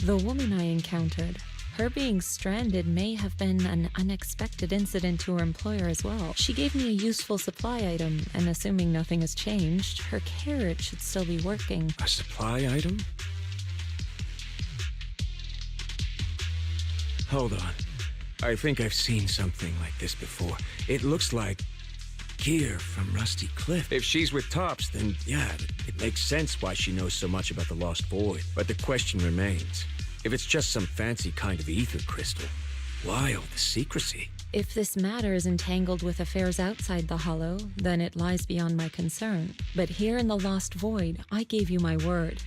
The woman I encountered, her being stranded may have been an unexpected incident to her employer as well. She gave me a useful supply item, and assuming nothing has changed, her carrot should still be working. A supply item? Hold on. I think I've seen something like this before. It looks like gear from Rusty Cliff. If she's with Tops, then yeah, it makes sense why she knows so much about the Lost Void. But the question remains, if it's just some fancy kind of ether crystal, why all the secrecy? If this matter is entangled with affairs outside the Hollow, then it lies beyond my concern. But here in the Lost Void, I gave you my word.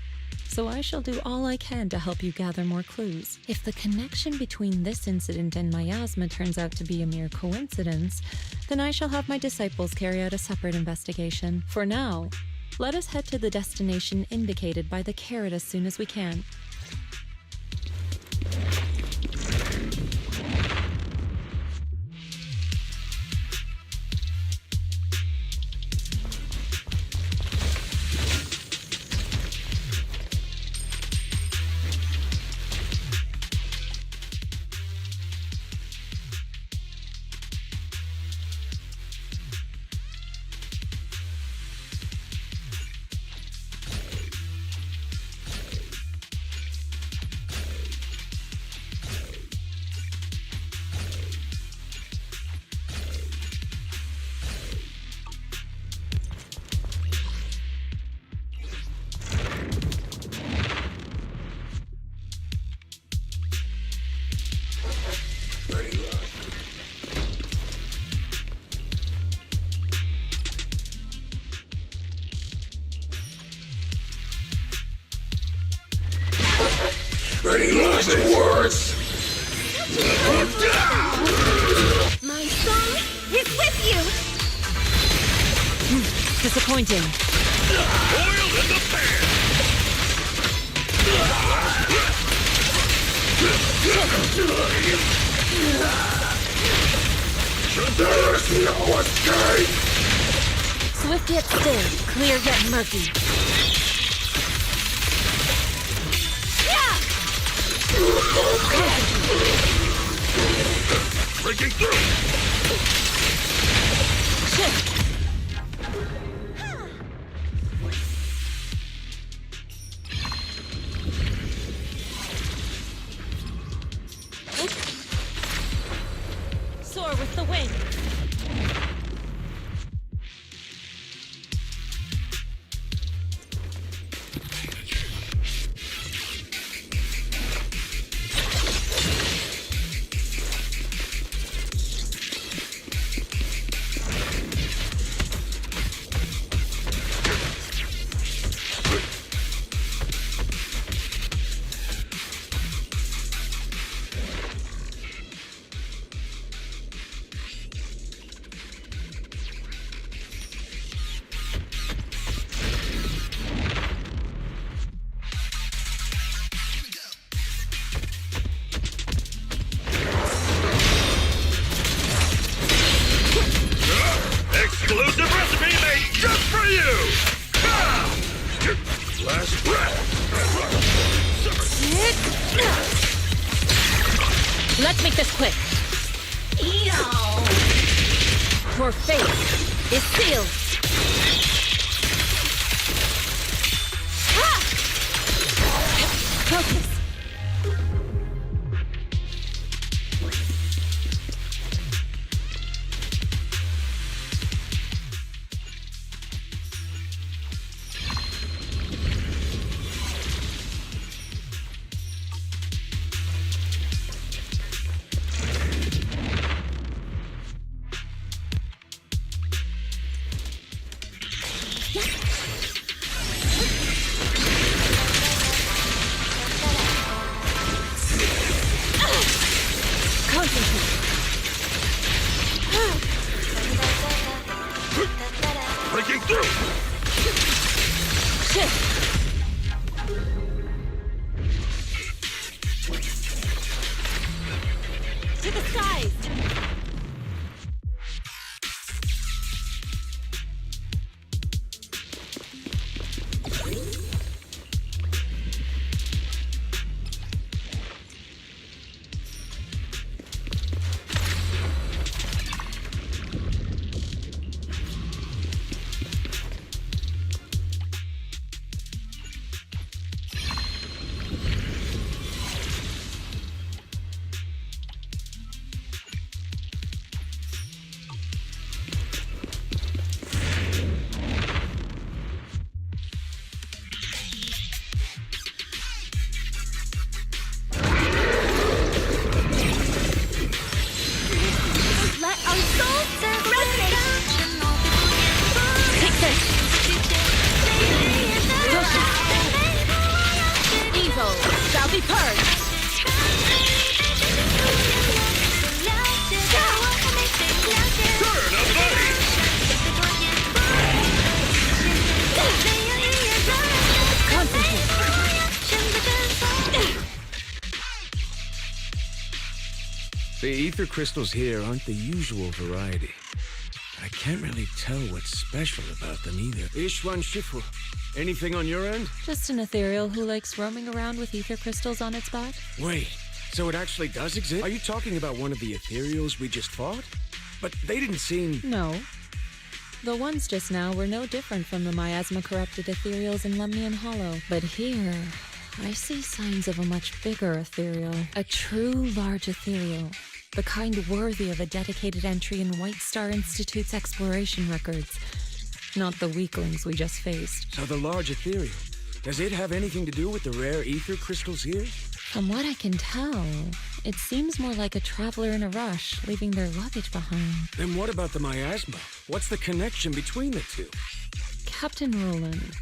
So I shall do all I can to help you gather more clues. If the connection between this incident and miasma turns out to be a mere coincidence, then I shall have my disciples carry out a separate investigation. For now, let us head to the destination indicated by the carrot as soon as we can. Any last words? My son is with you! Disappointing. Oil in the pan! There is no escape! Swift yet still, clear yet murky. Breaking through! Soar with the wind. Exclusive recipe made just for you! Last breath! Let's make this quick. Your fate is sealed. Focus. The ether crystals here aren't the usual variety. I can't really tell what's special about them either. Ishwan Shifu, anything on your end? Just an ethereal who likes roaming around with ether crystals on its back. Wait, so it actually does exist? Are you talking about one of the ethereals we just fought? But they didn't seem... No. The ones just now were no different from the miasma-corrupted ethereals in Lemnian Hollow. But here, I see signs of a much bigger ethereal. A true large ethereal. The kind worthy of a dedicated entry in White Star Institute's exploration records. Not the weaklings we just faced. So the large ethereal, does it have anything to do with the rare ether crystals here? From what I can tell, it seems more like a traveler in a rush, leaving their luggage behind. Then what about the miasma? What's the connection between the two? Captain Roland,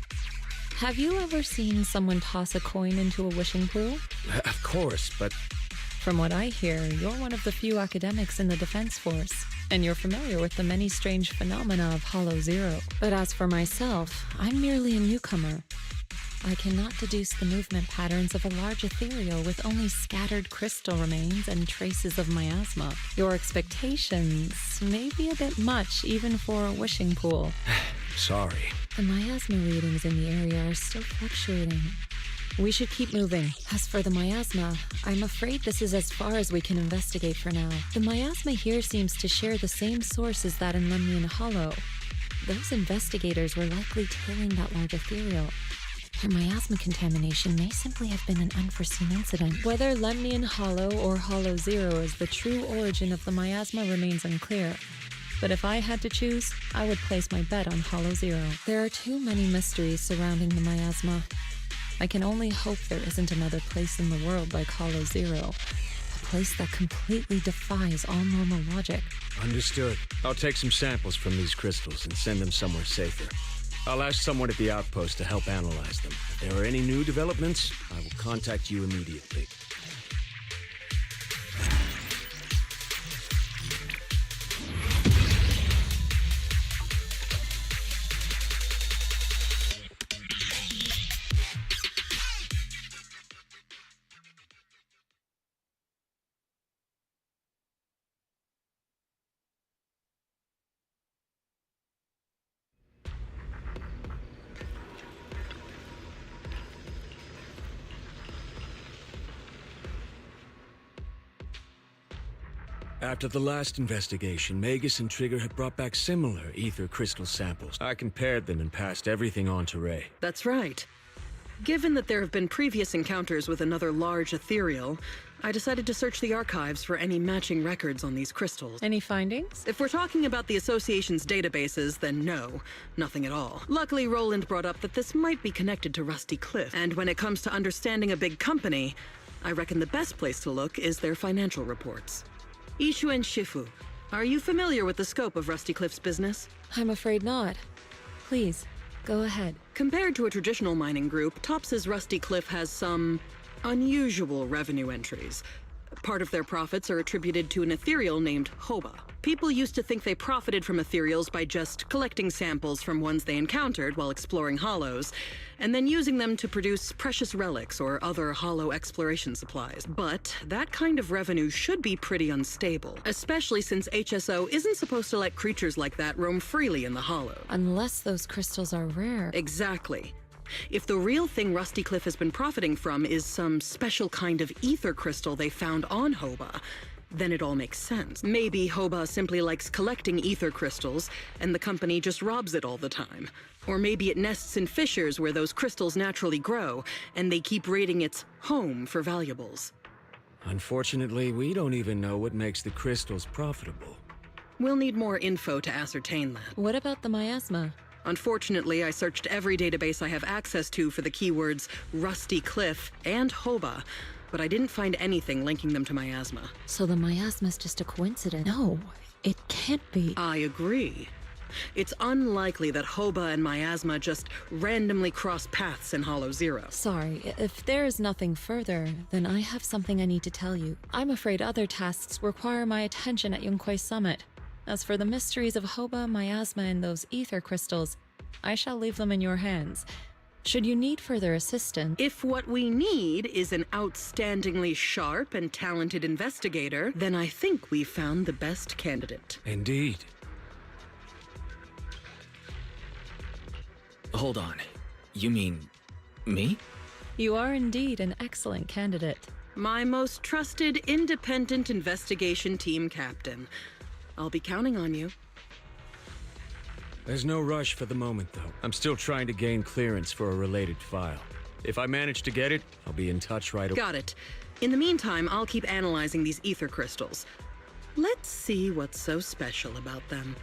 have you ever seen someone toss a coin into a wishing pool? Of course, but... From what I hear, you're one of the few academics in the Defense Force, and you're familiar with the many strange phenomena of Hollow Zero. But as for myself, I'm merely a newcomer. I cannot deduce the movement patterns of a large ethereal with only scattered crystal remains and traces of miasma. Your expectations may be a bit much, even for a wishing pool. Sorry. The miasma readings in the area are still fluctuating. We should keep moving. As for the miasma, I'm afraid this is as far as we can investigate for now. The miasma here seems to share the same source as that in Lemnian Hollow. Those investigators were likely tailing that large ethereal. Her miasma contamination may simply have been an unforeseen incident. Whether Lemnian Hollow or Hollow Zero is the true origin of the miasma remains unclear. But if I had to choose, I would place my bet on Hollow Zero. There are too many mysteries surrounding the miasma. I can only hope there isn't another place in the world like Hollow Zero. A place that completely defies all normal logic. Understood. I'll take some samples from these crystals and send them somewhere safer. I'll ask someone at the outpost to help analyze them. If there are any new developments, I will contact you immediately. After the last investigation, Magus and Trigger had brought back similar ether crystal samples. I compared them and passed everything on to Ray. That's right. Given that there have been previous encounters with another large ethereal, I decided to search the archives for any matching records on these crystals. Any findings? If we're talking about the Association's databases, then no, nothing at all. Luckily, Roland brought up that this might be connected to Rusty Cliff, and when it comes to understanding a big company, I reckon the best place to look is their financial reports. Ishu and Shifu, are you familiar with the scope of Rusty Cliff's business? I'm afraid not. Please, go ahead. Compared to a traditional mining group, Tops's Rusty Cliff has some unusual revenue entries. Part of their profits are attributed to an ethereal named Hoba. People used to think they profited from ethereals by just collecting samples from ones they encountered while exploring hollows, and then using them to produce precious relics or other hollow exploration supplies. But that kind of revenue should be pretty unstable, especially since HSO isn't supposed to let creatures like that roam freely in the hollow. Unless those crystals are rare. Exactly. If the real thing Rusty Cliff has been profiting from is some special kind of ether crystal they found on Hoba, then it all makes sense. Maybe Hoba simply likes collecting ether crystals, and the company just robs it all the time. Or maybe it nests in fissures where those crystals naturally grow, and they keep raiding its home for valuables. Unfortunately, we don't even know what makes the crystals profitable. We'll need more info to ascertain that. What about the miasma? Unfortunately, I searched every database I have access to for the keywords Rusty Cliff and Hoba, but I didn't find anything linking them to miasma. So the miasma's just a coincidence? No, it can't be. I agree. It's unlikely that Hoba and miasma just randomly cross paths in Hollow Zero. Sorry, if there is nothing further, then I have something I need to tell you. I'm afraid other tasks require my attention at Yunquai Summit. As for the mysteries of Hoba, miasma, and those ether crystals, I shall leave them in your hands. Should you need further assistance... If what we need is an outstandingly sharp and talented investigator, then I think we've found the best candidate. Indeed. Hold on. You mean... me? You are indeed an excellent candidate. My most trusted independent investigation team captain. I'll be counting on you. There's no rush for the moment, though. I'm still trying to gain clearance for a related file. If I manage to get it, I'll be in touch right away. Got it. In the meantime, I'll keep analyzing these ether crystals. Let's see what's so special about them.